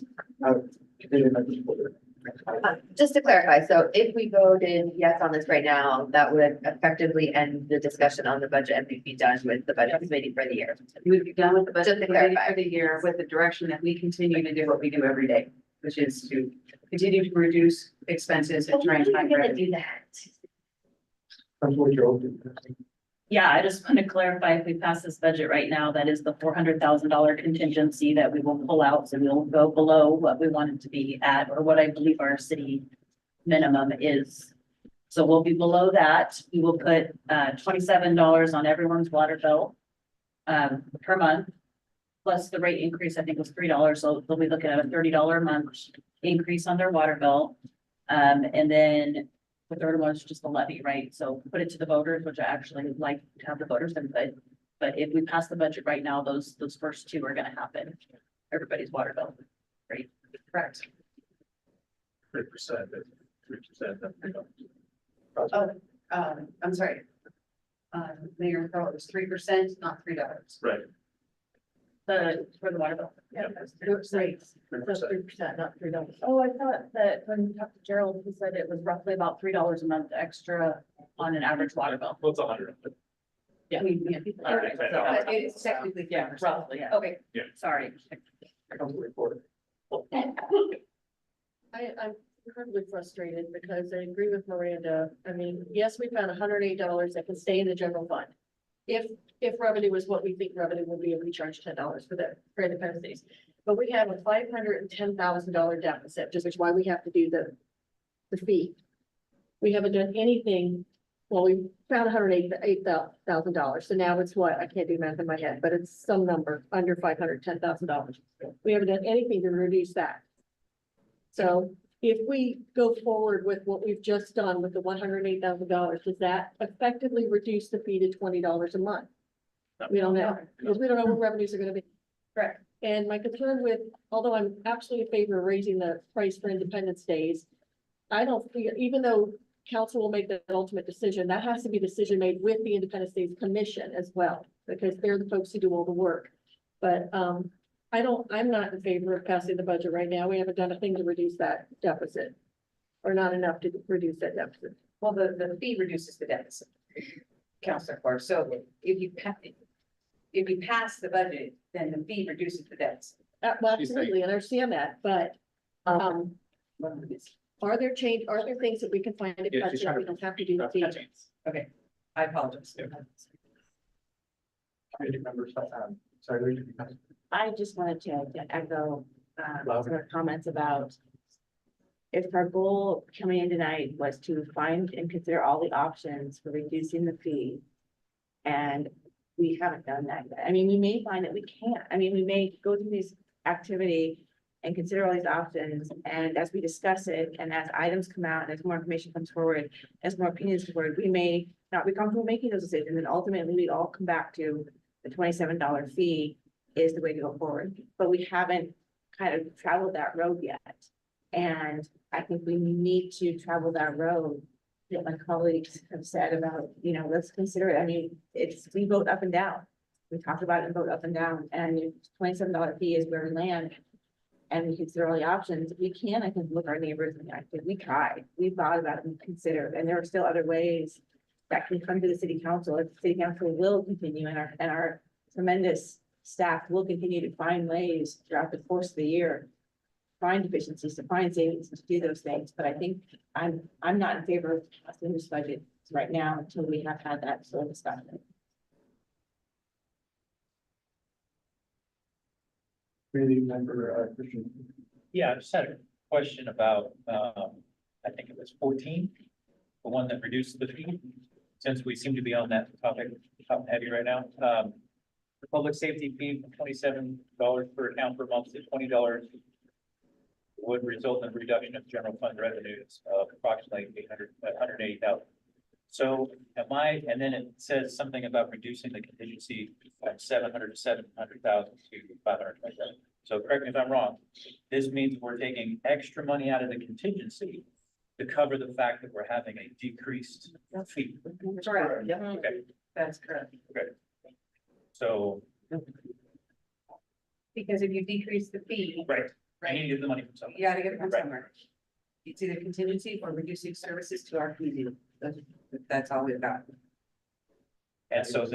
Continue, members of the board. Just to clarify, so if we voted yes on this right now, that would effectively end the discussion on the budget and we'd be done with the budget committee for the year. We would be done with the budget Just to committee clarify. for the year with the direction that we continue to do what we do every day, which is to continue to reduce expenses and try and find revenue. do that? Councilor Joe. Yeah, I just want to clarify, if we pass this budget right now, that is the $400,000 contingency that we will pull out, so we'll go below what we wanted to be at, or what I believe our city minimum is. So we'll be below that. We will put $27 on everyone's water bill per month. Plus the rate increase, I think was $3, so they'll be looking at a $30 a month increase on their water bill. And then the third one is just the levy, right? So put it to the voters, which I actually like to have the voters input. But if we pass the budget right now, those first two are gonna happen. Everybody's water bill, right? Correct. 3%, 3%. Oh, I'm sorry. Mayor, it was 3%, not $3. Right. For the water bill. Yeah, That's right. 3%. not $3. Oh, I thought that when you talked to Gerald, he said it was roughly about $3 a month extra on an average water bill. Well, it's 100. Yeah. All right, But it's technically. Yeah, 3%. roughly, yeah. Okay, Sorry. Councilor Porter. I'm incredibly frustrated because I agree with Miranda. I mean, yes, we found $108 that can stay in the general fund. If revenue was what we think revenue will be, if we charge $10 for independence days. But we have a $510,000 deficit, just which is why we have to do the fee. We haven't done anything, well, we found $108,000, so now it's what, I can't do math in my head, but it's some number under $510,000. We haven't done anything to reduce that. So if we go forward with what we've just done with the $108,000, does that effectively reduce the fee to $20 a month? We don't know, because we don't know what revenues are gonna be. correct. And my concern with, although I'm absolutely in favor of raising the price for Independence Days, I don't feel, even though council will make the ultimate decision, that has to be a decision made with the Independence Days Commission as well, because they're the folks who do all the work. But, I'm not in favor of passing the budget right now. We haven't done a thing to reduce that deficit. Or not enough to reduce that deficit. Well, the fee reduces the deficit. Counselor Clark, so if you pass the budget, then the fee reduces the deficit. Well, absolutely, and I understand that, but, are there things that we can find to Yeah, cut she's so that trying we to- don't have to do the fee? Okay, I apologize. Committee members, sorry. I just wanted to echo, Louder. some of the comments about if our goal coming in tonight was to find and consider all the options for reducing the fee, and we haven't done that yet. I mean, we may find that we can't. I mean, we may go through this activity and consider all these options, and as we discuss it, and as items come out, and as more information comes forward, as more opinions come forward, we may not be comfortable making those decisions, and ultimately we all come back to the $27 fee is the way to go forward, but we haven't kind of traveled that road yet. And I think we need to travel that road that my colleagues have said about, let's consider it. I mean, we vote up and down. We talk about it and vote up and down, and if $27 fee is where we land. And we consider all the options, we can, I think, look our neighbors and we tried, we thought about it and considered, and there are still other ways that can come to the city council. If the city council will continue and our tremendous staff will continue to find ways throughout the course of the year find efficiencies, to find savings, to do those things, but I think I'm not in favor of passing this budget right now until we have had that full discussion. Community member, Christian. Yeah, I just had a question about, I think it was 14, the one that reduced the fee. Since we seem to be on that topic, hot and heavy right now, the public safety fee from $27 per account per month to $20 would result in a reduction of general fund revenues of approximately 180,000. So and then it says something about reducing the contingency from 700 to 700,000 to 527. So correct me if I'm wrong. This means we're taking extra money out of the contingency to cover the fact that we're having a decreased fee. Correct. Yep. Okay, That's correct. so, Because if you decrease the fee, right, I need to get the money from somewhere. you gotta get it from Right. somewhere. It's either contingency or reducing services to our community. That's all we've got. And so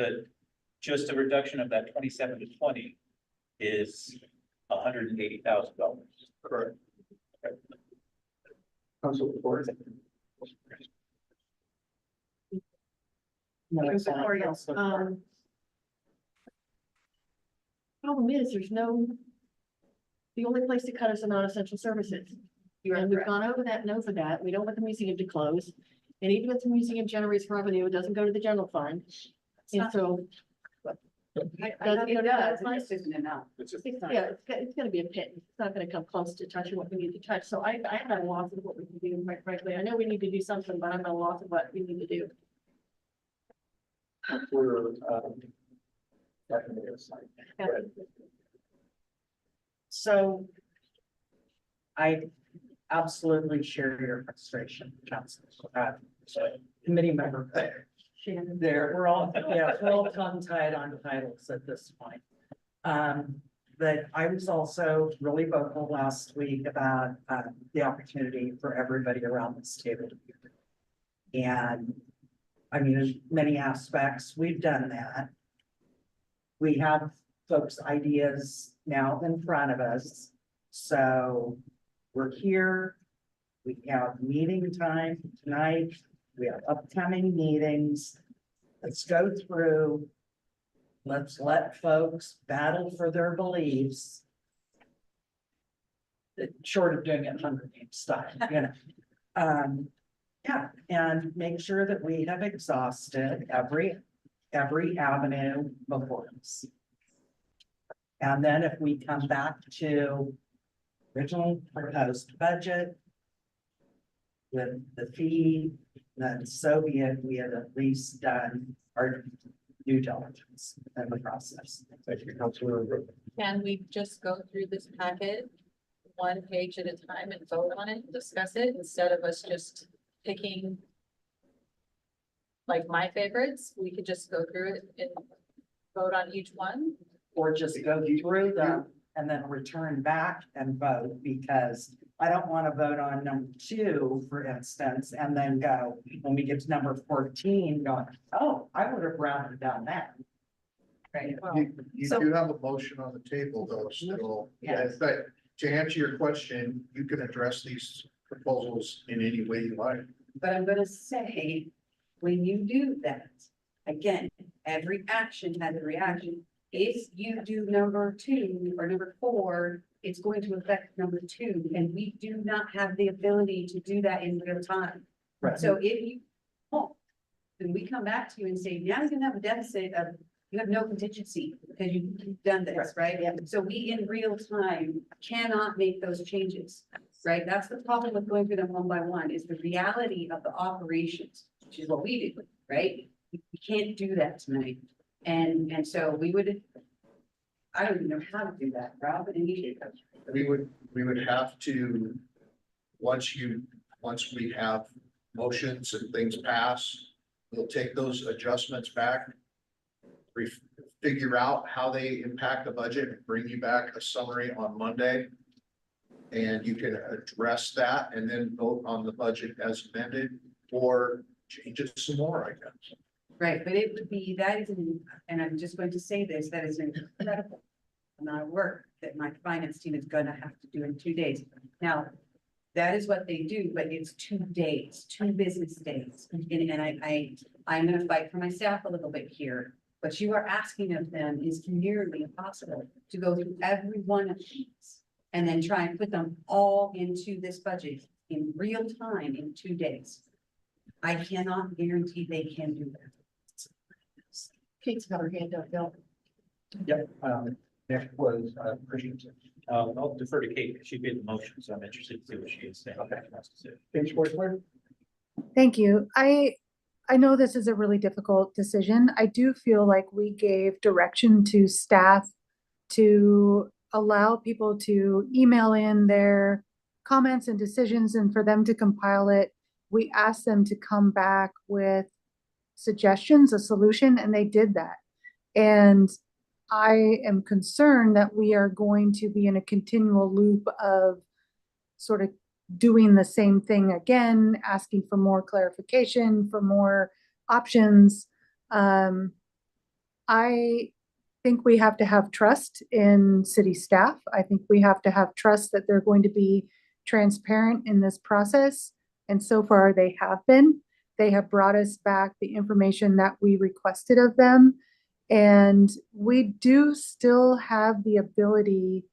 just a reduction of that 27 to 20 is $180,000. Correct. Council report. Problem is, the only place to cut is the non-essential services. And we've gone over that and over that. We don't want the museum to close. And even if the museum generates revenue, it doesn't go to the general fund. And so, I know it does, it just isn't enough. yeah, it's gonna be a pit. It's not gonna come close to touching what we need to touch. So I'm at a loss of what we can do, quite frankly. I know we need to do something, but I'm at a loss of what we need to do. We're, So I absolutely share your frustration, Council. Committee member. We're all tongue-tied on titles at this point. But I was also really vocal last week about the opportunity for everybody around this table to be here. And I mean, there's many aspects, we've done that. We have folks' ideas now in front of us, so we're here. We have meeting time tonight, we have upcoming meetings. Let's go through. Let's let folks battle for their beliefs. Short of doing it Hunger Games style, you know. Yeah, and make sure that we have exhausted every avenue before us. And then if we come back to original proposed budget with the fee, then so be it, we have at least done our due diligence in the process. Thank you, Councilor. Can we just go through this packet one page at a time and vote on it, discuss it, instead of us just picking like my favorites? We could just go through it and vote on each one. Or just go through them and then return back and vote, because I don't want to vote on number 2, for instance, and then go, when we get to number 14, going, oh, I would have rather done that. Right. You So- do have a motion on the table though, still. Yes. But to answer your question, you can address these proposals in any way you like. But I'm gonna say, when you do that, again, every action has a reaction. If you do number 2 or number 4, it's going to affect number 2, and we do not have the ability to do that in real time. Right. So if you, then we come back to you and say, now you're gonna have a deficit of, you have no contingency because you've done this, right? So we in real time cannot make those changes, right? That's the problem with going through them one by one, is the reality of the operations, which is what we do, right? We can't do that tonight. And so we would, I don't even know how to do that, Rob, and you. We would have to, once we have motions and things pass, we'll take those adjustments back. Figure out how they impact the budget and bring you back a summary on Monday. And you can address that and then vote on the budget as amended or change it some more, I guess. Right, but it would be, and I'm just going to say this, that is an incredible amount of work that my finance team is gonna have to do in 2 days. Now, that is what they do, but it's 2 days, 2 business days. And I'm gonna fight for my staff a little bit here. What you are asking of them is nearly impossible to go through every one of these and then try and put them all into this budget in real time in 2 days. I cannot guarantee they can do that. Kate's got her hand up, Bill. Yep, next was, Christensen. I'll defer to Kate, because she made the motion, so I'm interested to see what she is saying. Okay. Page 44. Thank you. I know this is a really difficult decision. I do feel like we gave direction to staff to allow people to email in their comments and decisions and for them to compile it. We asked them to come back with suggestions, a solution, and they did that. And I am concerned that we are going to be in a continual loop of sort of doing the same thing again, asking for more clarification, for more options. I think we have to have trust in city staff. I think we have to have trust that they're going to be transparent in this process. And so far they have been. They have brought us back the information that we requested of them. And we do still have the ability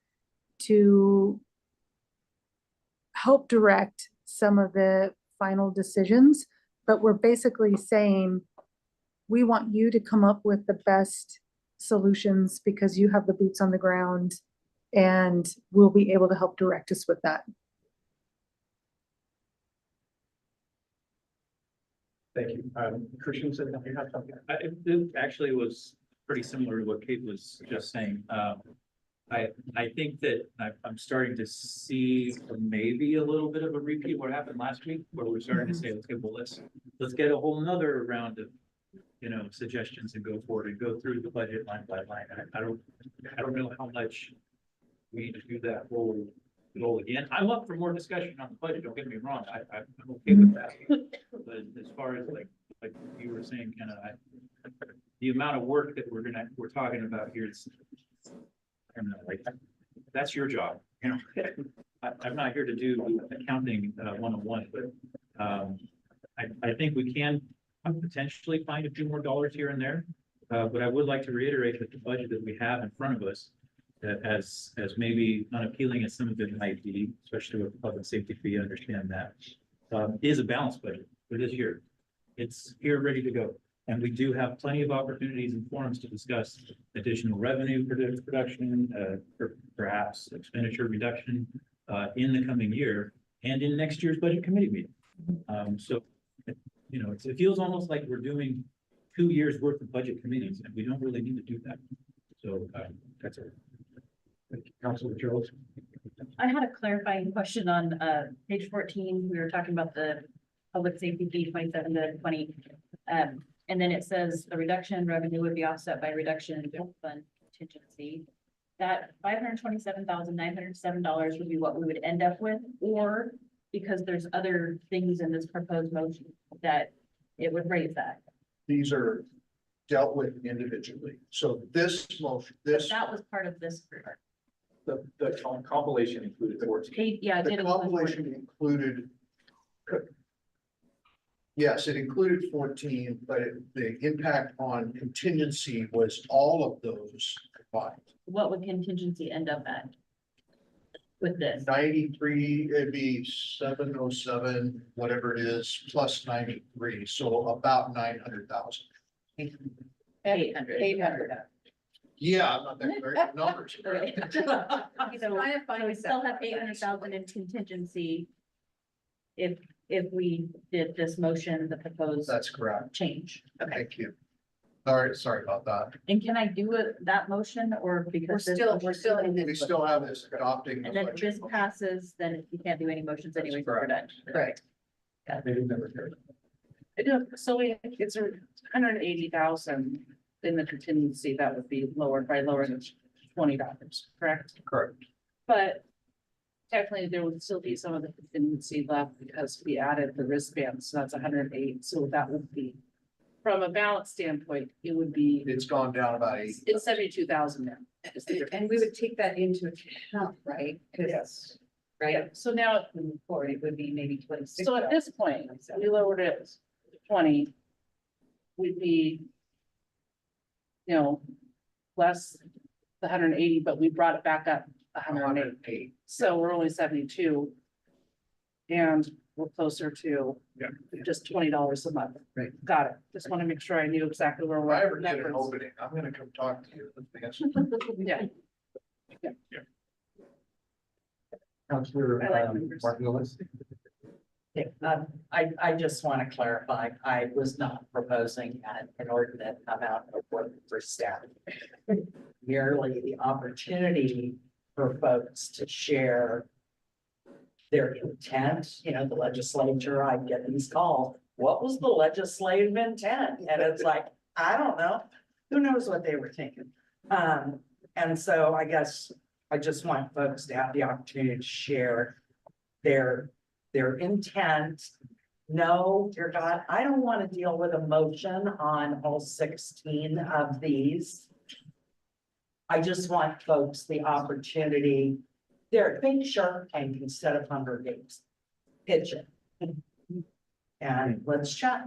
to help direct some of the final decisions, but we're basically saying, we want you to come up with the best solutions because you have the boots on the ground and we'll be able to help direct us with that. Thank you. Christensen, you have something? It actually was pretty similar to what Kate was just saying. I think that I'm starting to see maybe a little bit of a repeat of what happened last week, where we're starting to say, okay, well, let's get a whole nother round of, suggestions and go forward and go through the budget line by line. I don't know how much we need to do that whole goal again. I'm up for more discussion on the budget. Don't get me wrong. I'm okay with that. But as far as like you were saying, kind of the amount of work that we're talking about here, it's, I don't know, like, that's your job, I'm not here to do accounting 101, but I think we can potentially find a few more dollars here and there. But I would like to reiterate that the budget that we have in front of us, as maybe unappealing as some of it might be, especially with public safety fee, I understand that, is a balanced budget for this year. It's here, ready to go. And we do have plenty of opportunities and forums to discuss additional revenue production, perhaps expenditure reduction in the coming year and in next year's budget committee meeting. So, it feels almost like we're doing 2 years worth of budget committees, and we don't really need to do that. So that's it. Councilor Jones. I had a clarifying question on page 14. We were talking about the public safety fee 27 to 20. And then it says the reduction in revenue would be offset by reduction in general fund contingency. That $527,907 would be what we would end up with, or because there's other things in this proposed motion that it would raise that. These are dealt with individually. So this motion, That was part of this. The compilation included 14. Yeah, I the did. include compilation included. Yes, it included 14, but the impact on contingency was all of those combined. What would contingency end up at with this? 93, it'd be 707, whatever it is, plus 93, so about 900,000. 800. 800. Yeah, I'm not that great with numbers. Okay. So We still have 800,000 in contingency. If we did this motion, the proposed That's correct. change. Okay. Thank you. All right, sorry about that. And can I do that motion or because We're still in We this. still have this adopting. the and then if budget. this passes, then you can't do any motions anyway, so we're done. Correct. So it's 180,000 in the contingency that would be lowered by lowering $20, correct? Correct. But technically, there would still be some of the contingency left because we added the wristbands, so that's 108, so that would be from a balance standpoint, it would be, It's gone down about 80. it's 72,000 now. is the And we difference. would take that into account, right? 'Cause- Yes. Right, So now, moving forward, it would be maybe 26. so at this point, we lowered it to 20. We'd be, you know, less the 180, but we brought it back up 108. 108. So we're only 72. And we're closer to Yeah. just $20 a month. Right. Got it. Just want to make sure I knew exactly where If we're I at. ever get an numbers. opening, I'm gonna come talk to you. Yeah. Counselor I like numbers. Martin Lewis. I just want to clarify, I was not proposing an inordinate amount of work for staff. Merely the opportunity for folks to share their intent, you know, the legislature, I get these calls, what was the legislative intent? And it's like, I don't know, who knows what they were thinking? And so I guess I just want folks to have the opportunity to share their intent. No, dear God, I don't want to deal with emotion on all 16 of these. I just want folks the opportunity, think Shark Tank instead of Hunger Games. Pitch it. And let's chat.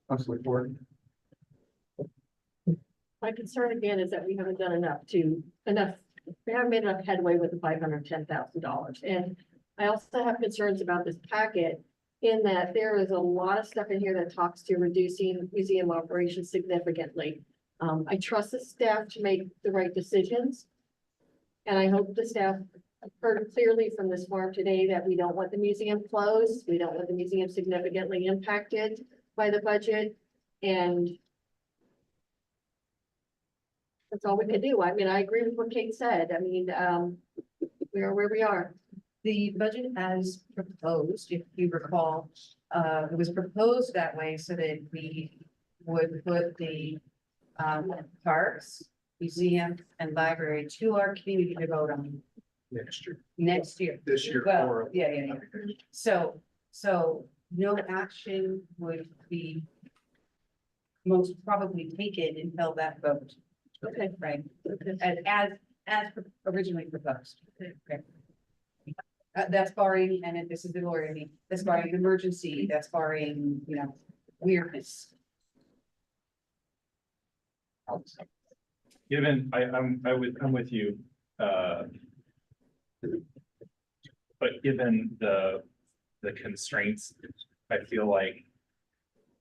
Counselor Ford. My concern again is that we haven't done we haven't made enough headway with the $510,000. And I also have concerns about this packet in that there is a lot of stuff in here that talks to reducing museum operations significantly. I trust the staff to make the right decisions. And I hope the staff heard clearly from this forum today that we don't want the museum closed. We don't want the museum significantly impacted by the budget. And that's all we can do. I mean, I agree with what Kate said. I mean, we are where we are. The budget as proposed, if you recall, it was proposed that way so that we would put the parks, museum and library to our community to vote on Next year, next year. this year. Well, or- yeah. So no action would be most probably taken until that vote. Okay. Right, as originally proposed. Okay. That's barring, and this is the lawyer in me, that's barring an emergency, that's barring, you know, weirdness. Given, I'm with you, but given the constraints, I feel like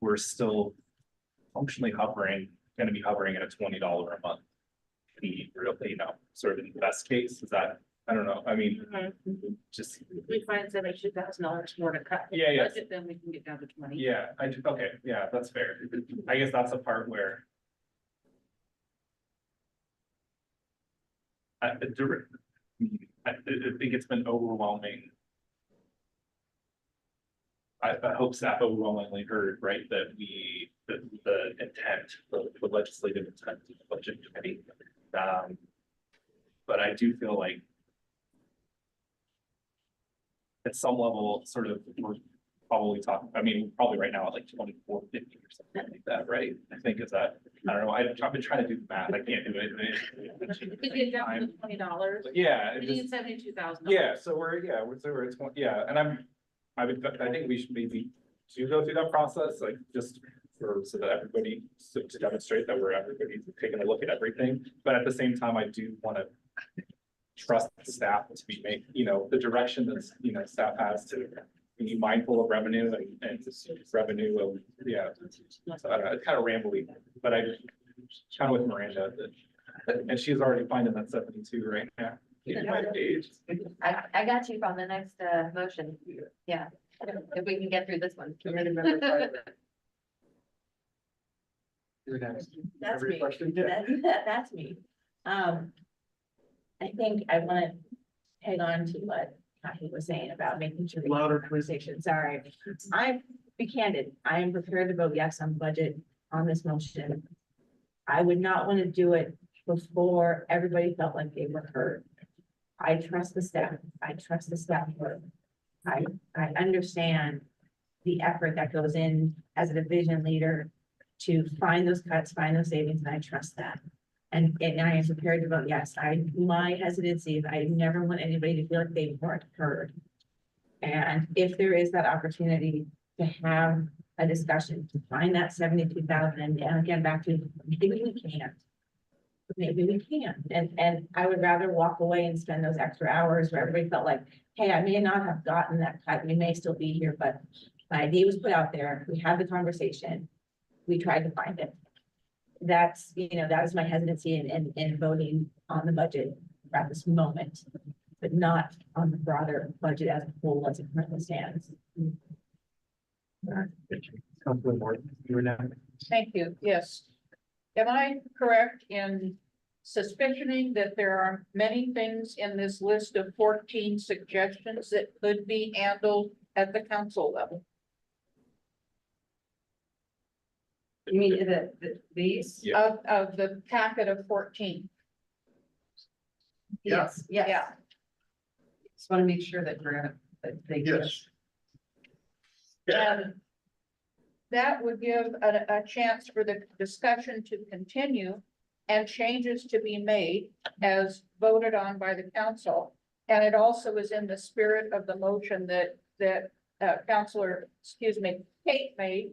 we're still functionally gonna be hovering at a $20 a month fee, really, you know, sort of in the best case, is that, I don't know, I mean, just, We find $72,000 more to cut. Yeah, yeah. Budget, then we can get down to 20. yeah, okay, yeah, that's fair. I guess that's the part where I think it's been overwhelming. I hope staff overwhelmingly heard, right, that the intent, the legislative intent of the budget committee. But I do feel like at some level, sort of, we're probably talking, I mean, probably right now at like 2450 or something like that, right? I think is that, I don't know, I've been trying to do the math, I can't do it. We get down to $20. Yeah, We it just- need 72,000. yeah, so we're at 20, yeah, and I think we should maybe do go through that process, like just so that everybody, to demonstrate that everybody's taking a look at everything, but at the same time, I do want to trust the staff to be you know, the direction that, you know, staff has to be mindful of revenue and revenue of, yeah. So I don't know, it's kind of rambly, but I kind of with Miranda, and she's already finding that 72 right now. in my page. I got you from the next motion. Yeah, if we can get through this one. I really remember part of it. You're next. That's Every me. question? That's me. I think I want to hang on to what Kathy was saying about making sure. Louder, Conversation, sorry. Be candid. I am prepared to vote yes on budget on this motion. I would not want to do it before everybody felt like they were heard. I trust the staff. I trust the staff work. I understand the effort that goes in as a division leader to find those cuts, find those savings, and I trust that. And I am prepared to vote yes. My hesitancy is I never want anybody to feel like they weren't heard. And if there is that opportunity to have a discussion, to find that 72,000, and again, back to maybe we can't. Maybe we can, and I would rather walk away and spend those extra hours where everybody felt like, hey, I may not have gotten that cut, we may still be here, but my idea was put out there, we had the conversation, we tried to find it. That's, that is my hesitancy in voting on the budget at this moment, but not on the broader budget as a whole as it currently stands. Councilor Morton, you were next. Thank you, yes. Am I correct in suspicioning that there are many things in this list of 14 suggestions that could be handled at the council level? You mean these? Yeah. Of the packet of 14? Yes, yes. Yeah. Just want to make sure that that they. Yes. And that would give a chance for the discussion to continue and changes to be made as voted on by the council. And it also is in the spirit of the motion that Councilor, Kate made,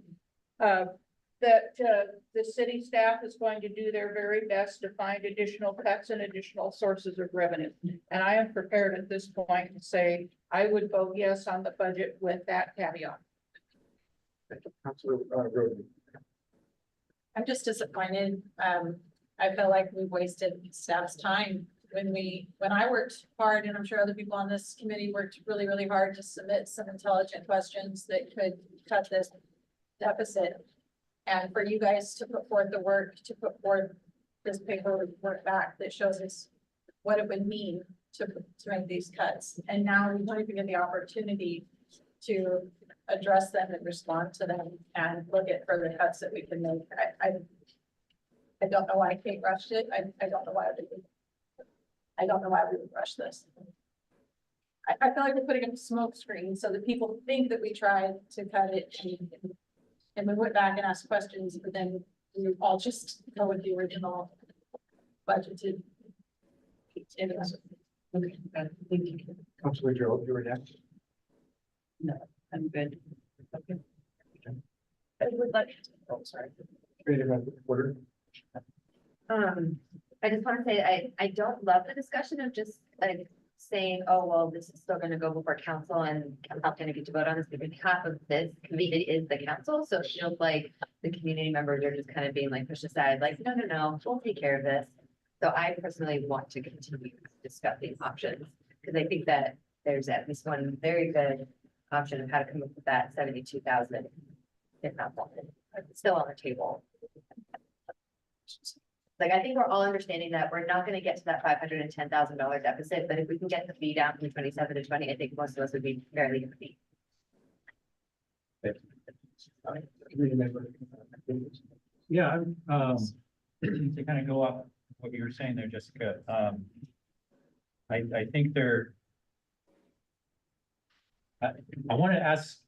that the city staff is going to do their very best to find additional cuts and additional sources of revenue. And I am prepared at this point to say, I would vote yes on the budget with that caveat. Councilor Roden. I'm just disappointed. I feel like we wasted staff's time when I worked hard, and I'm sure other people on this committee worked really, really hard to submit some intelligent questions that could cut this deficit. And for you guys to put forth the work, to put forth this paperwork back that shows us what it would mean to make these cuts. And now we don't even get the opportunity to address them and respond to them and look at further cuts that we can make. I don't know why Kate rushed it. I don't know why I don't know why we would rush this. I feel like we're putting up a smoke screen so that people think that we tried to cut it and we went back and asked questions, but then we all just go with the original budgeted. Okay, thank you. Councilor Gerald, you were next. I'm good. Okay. I would like, Oh, sorry. Straight around the quarter. I just want to say, I don't love the discussion of just like saying, oh, well, this is still going to go before council and I'm not going to get to vote on this because half of this committee is the council. So it feels like the community members are just kind of being like pushed aside, like, no, we'll take care of this. So I personally want to continue discussing options because I think that there's at least one very good option of how to come up with that 72,000, if not more, still on the table. Like, I think we're all understanding that we're not gonna get to that $510,000 deficit, but if we can get the fee down from 27 to 20, I think most of us would be fairly happy. Committee member. Yeah, to kind of go off what you were saying there, Jessica, I think I want to ask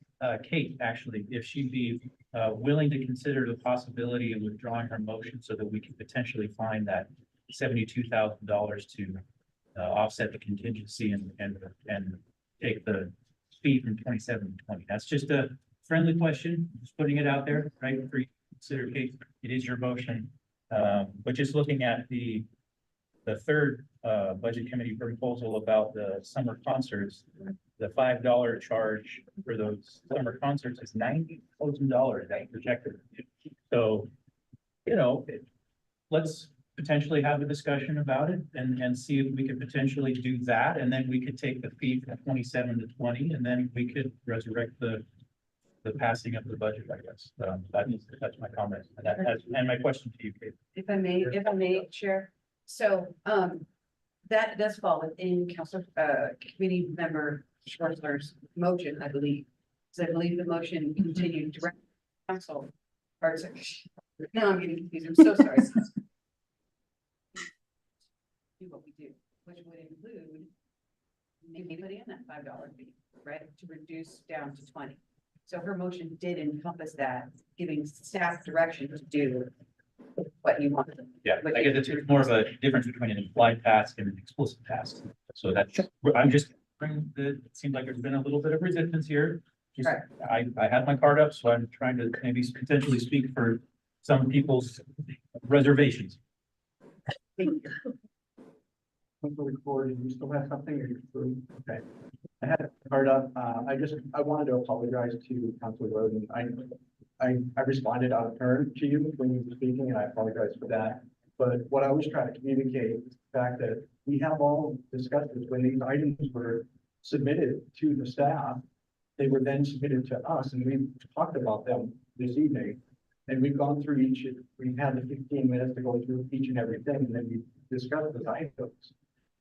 Kate, actually, if she'd be willing to consider the possibility of withdrawing her motion so that we can potentially find that $72,000 to offset the contingency and take the fee from 27 to 20. That's just a friendly question, just putting it out there, right? For you to consider, Kate, it is your motion. But just looking at the third budget committee proposal about the summer concerts, the $5 charge for those summer concerts is $90,000 that projected. So, let's potentially have a discussion about it and see if we could potentially do that. And then we could take the fee from 27 to 20, and then we could resurrect the passing of the budget, I guess. That's my comment. And my question to you, Kate. If I may, Chair. So, that does fall within Council, committee member Schwartzler's motion, I believe. So I believe the motion continued direct council. Now I'm getting confused. I'm so sorry. Do what we do, which would include maybe put in that $5 fee, right, to reduce down to 20. So her motion did encompass that, giving staff direction to do what you want. Yeah, I guess it's more of a difference between an implied task and an explicit task. So that's, I'm just bringing the, it seems like there's been a little bit of resistance here. Just, Right. I had my card up, so I'm trying to maybe potentially speak for some people's reservations. Recording, you still have something or you through? Okay. I had it card up. I wanted to apologize to Councilor Roden. I responded out of turn to you when you were speaking and I apologize for that. But what I was trying to communicate is the fact that we have all discussed this when these items were submitted to the staff. They were then submitted to us and we talked about them this evening. And we've gone through each, we had the 15 minutes to go through each and everything and then we discussed the items.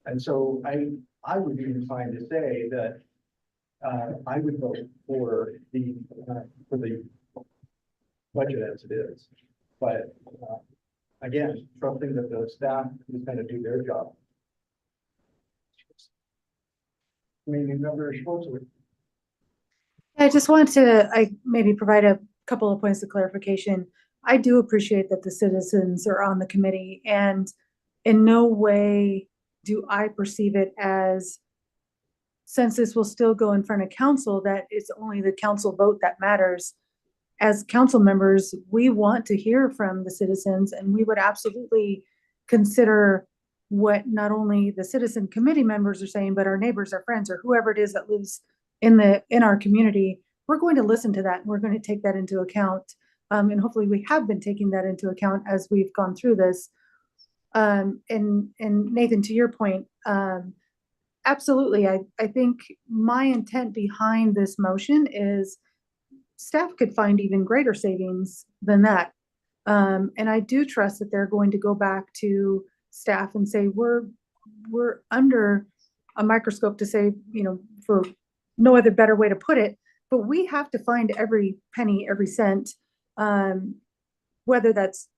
And so I would be inclined to say that I would vote for the budget as it is. But again, trusting that the staff is going to do their job. Maybe Member Schwartz. I just wanted to, maybe provide a couple of points of clarification. I do appreciate that the citizens are on the committee, and in no way do I perceive it as, since this will still go in front of council, that it's only the council vote that matters. As council members, we want to hear from the citizens, and we would absolutely consider what not only the citizen committee members are saying, but our neighbors, our friends, or whoever it is that lives in our community. We're going to listen to that and we're going to take that into account. And hopefully we have been taking that into account as we've gone through this. And Nathan, to your point, absolutely. I think my intent behind this motion is staff could find even greater savings than that. And I do trust that they're going to go back to staff and say, we're under a microscope, to say, for no other better way to put it, but we have to find every penny, every cent, whether that's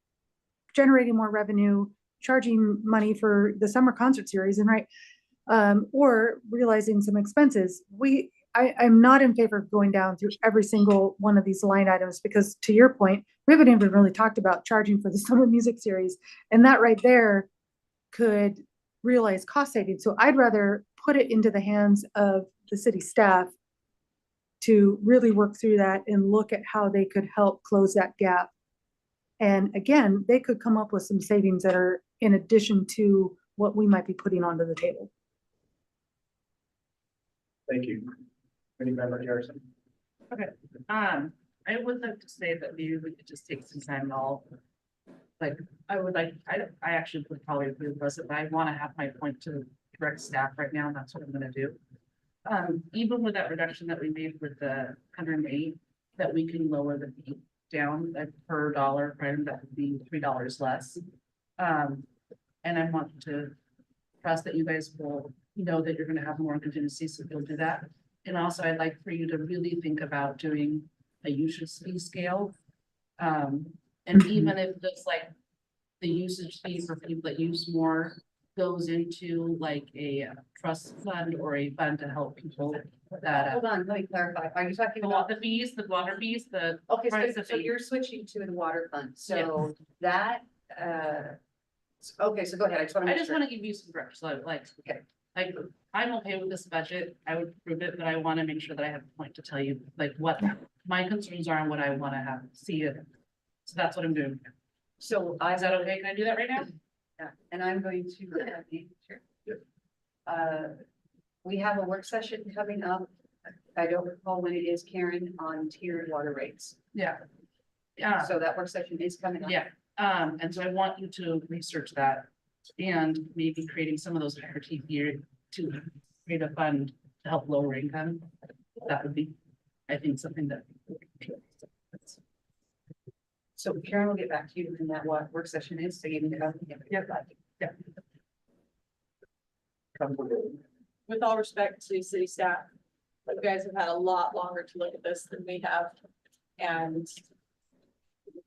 generating more revenue, charging money for the summer concert series, and or realizing some expenses. I'm not in favor of going down through every single one of these line items, because to your point, we haven't even really talked about charging for the summer music series, and that right there could realize cost savings. So I'd rather put it into the hands of the city staff to really work through that and look at how they could help close that gap. And again, they could come up with some savings that are in addition to what we might be putting onto the table. Thank you. Any member Harrison? Okay, I would like to say that maybe we could just take some time all. Like, I actually would probably agree with us, but I want to have my point to direct staff right now, and that's what I'm gonna do. Even with that reduction that we made with the 108, that we can lower the fee down per dollar, right? That would be $3 less. And I want to trust that you guys will know that you're gonna have more contingencies, so you'll do that. And also, I'd like for you to really think about doing a usage fee scale. And even if it's like the usage fee for people that use more goes into like a trust fund or a fund to help people that. Hold on, let me clarify. Are you talking The about? water fees, the Okay, price so of so fee. you're switching to the water fund, so that, okay, so go ahead, I just want to I make just sure. want to give you some direction, like, Okay. like, I'm okay with this budget, I would approve it, but I want to make sure that I have a point to tell you, like, what my concerns are and what I want to have, see it. So that's what I'm doing. So Is that okay? Can I do that right now? Yeah, and I'm going to. We have a work session coming up. I don't recall when it is, Karen, on tiered water rates. Yeah. Yeah. So that work session is coming up. Yeah, and so I want you to research that and maybe creating some of those higher TP to create a fund to help lower income. That would be, I think, something that. So Karen will get back to you when that work session is, so you can go. Yeah. With all respect to city staff, you guys have had a lot longer to look at this than we have. And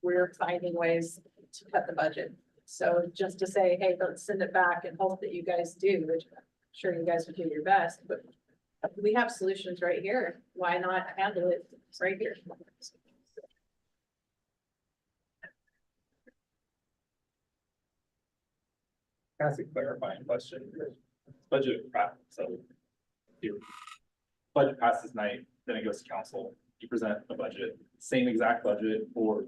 we're finding ways to cut the budget. So just to say, hey, let's send it back and hope that you guys do, which I'm sure you guys would do your best, but We have solutions right here. Why not handle it right here? Ask a clarifying question. Budget, so. Your budget passes tonight, then it goes to council, you present the budget, same exact budget or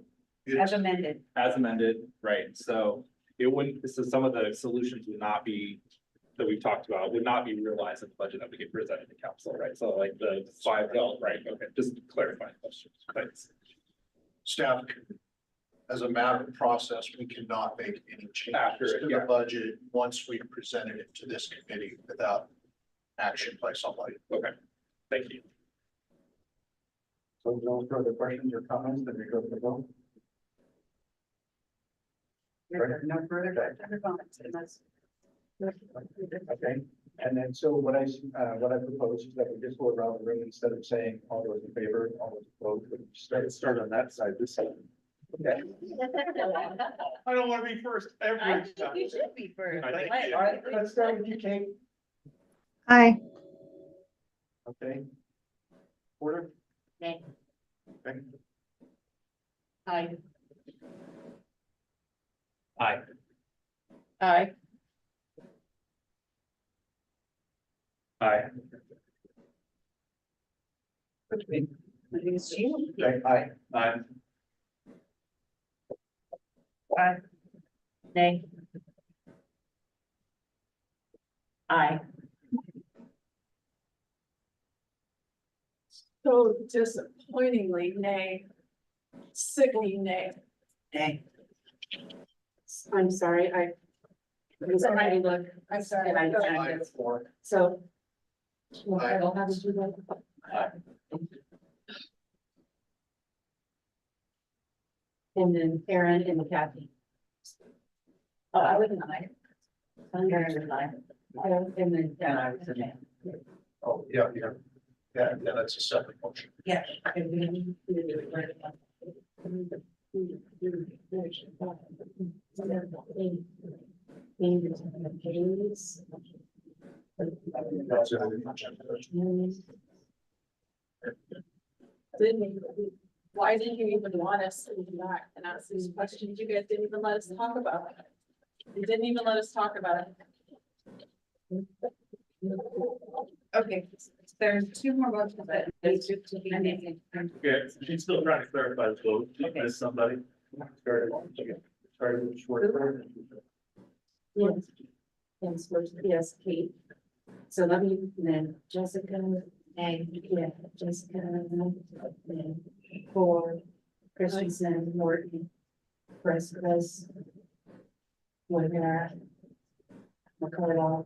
As amended. as amended, right? So it wouldn't, so some of the solutions would not be, that we've talked about, would not be realized in the budget that we get presented to council, right? So like the five, right, okay, just clarifying questions, thanks. Staff, as a matter of process, we cannot make any After changes it, to yeah. the budget once we've presented it to this committee without action by somebody. Okay, thank you. So no further questions or comments, then we go to the vote. No further questions or comments unless. Okay, and then so what I propose is that we just go around the room instead of saying all those in favor, all those opposed, we start on that side, this side. Okay. I don't want to be first every I time. think you should be first. I think All right, let's start with you, Kate. Aye. Okay. Porter? Nay. Okay. Aye. Aye. Aye. Aye. That's me. I think it's you. Okay, aye. Aye. Nay. Aye. So disappointingly, nay. Sickening, nay. Nay. I'm sorry, I. Sorry. Look, I'm sorry. And I- Go ahead. Aye, four. so. Aye. I don't have to do that. And then Aaron and Kathy. Oh, I wouldn't lie. Aaron and I. And then. And I was a nay. Oh, yeah, yeah. Yeah, that's a separate motion. Yeah. That's a motion. Why didn't you even want us to come back and ask these questions? You guys didn't even let us talk about it. You didn't even let us talk about it. Okay, there's two more motions that need to be made. Yeah, she's still trying to clarify the vote. Did you miss somebody? Started with short. Yes. And supposed to, yes, Kate. So let me, then Jessica, and, yeah, Jessica, and for Christensen, Morton, Chris, Moira, McCullough.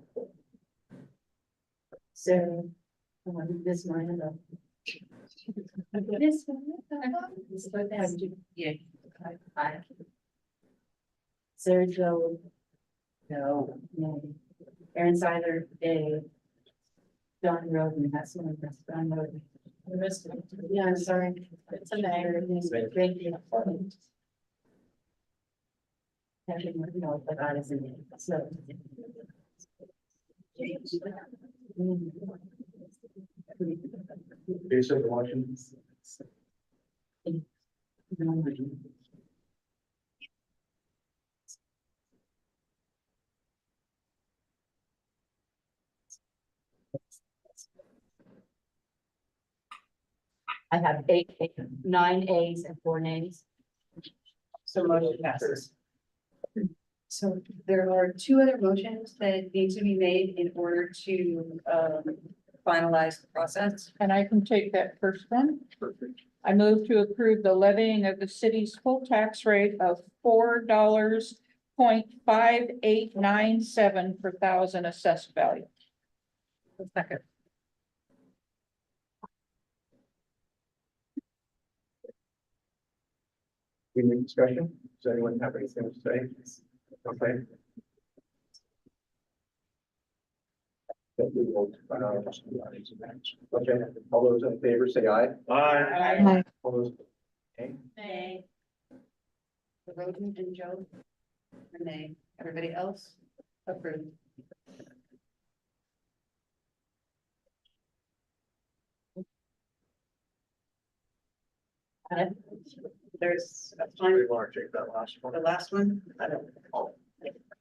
So, this one, this one. Yeah. Aye. Sarah Jo. No. No. Aaron Seiler, Dave. John Roden, that's one of us, John Roden. I missed it. Yeah, I'm sorry. It's a nay. Thank you. Having, no, but I is in it, so. Base of the motion. I have 9 A's and 4 nays. So motion passes. So there are two other motions that need to be made in order to finalize the process. And I can take that first one. I move to approve the levying of the city's full tax rate of $4.5897 per thousand assessed value. Second. Any discussion? Does anyone have anything to say? Okay. Okay, all those in favor say aye. Aye. All those. Okay. Nay. Roden and Joe. Renee, everybody else approved. There's a We fund, want to take that last one. the last one.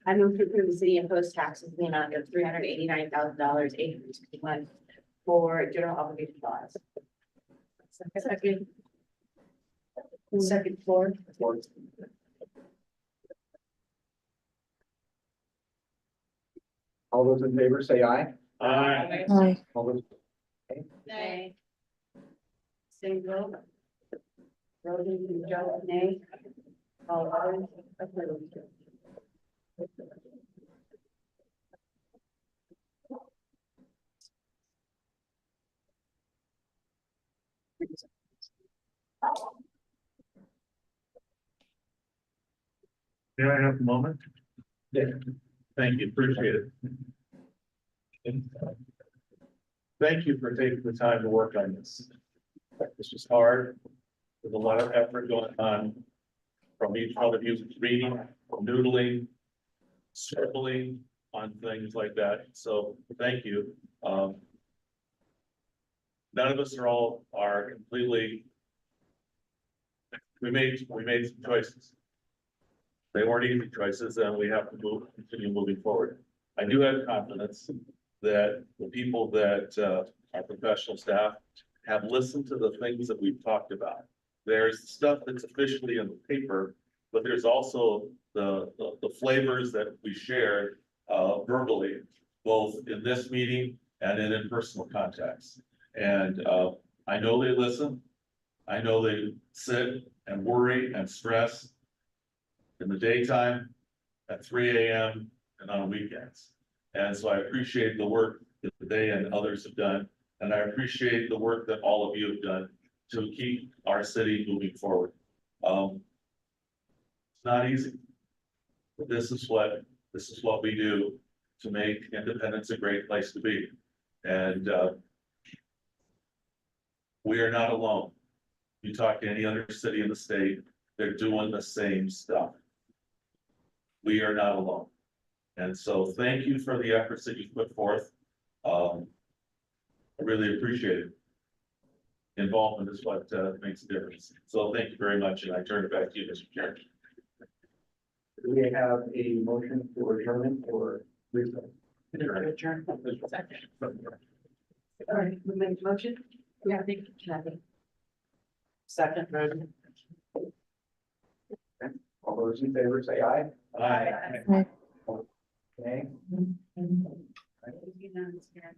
I move to approve the city imposed taxes in the amount of $389,000, $861 for general obligation bonds. Second. Second floor. All those in favor say aye. Aye. All those, Nay. Same vote. Roden and Joe, nay. All others, approved. May I have a moment? yeah, Thank you, appreciate it. Thank you for taking the time to work on this. This was hard. There's a lot of effort going on from each one of you reading, noodling, scribbling on things like that. So thank you. None of us are completely. We made some choices. They weren't easy choices and we have to continue moving forward. I do have confidence that the people that, our professional staff have listened to the things that we've talked about. There's stuff that's officially in the paper, but there's also the flavors that we shared, verbally, both in this meeting and in personal contacts. And, I know they listen. I know they sit and worry and stress in the daytime, at 3 AM and on weekends. And so I appreciate the work that they and others have done. And I appreciate the work that all of you have done to keep our city moving forward. It's not easy. But this is what we do to make Independence a great place to be. And we are not alone. You talk to any other city in the state, they're doing the same stuff. We are not alone. And so thank you for the efforts that you've put forth. I really appreciate it. Involvement is what makes a difference. So thank you very much, and I turn it back to you, Mr. Chair. do we have a motion for adjournment or? Adjourn. All right, we make a motion? Yeah, thank you, Kathy. Second, Roden. All those in favor say aye. Aye. Okay. Unanimous here.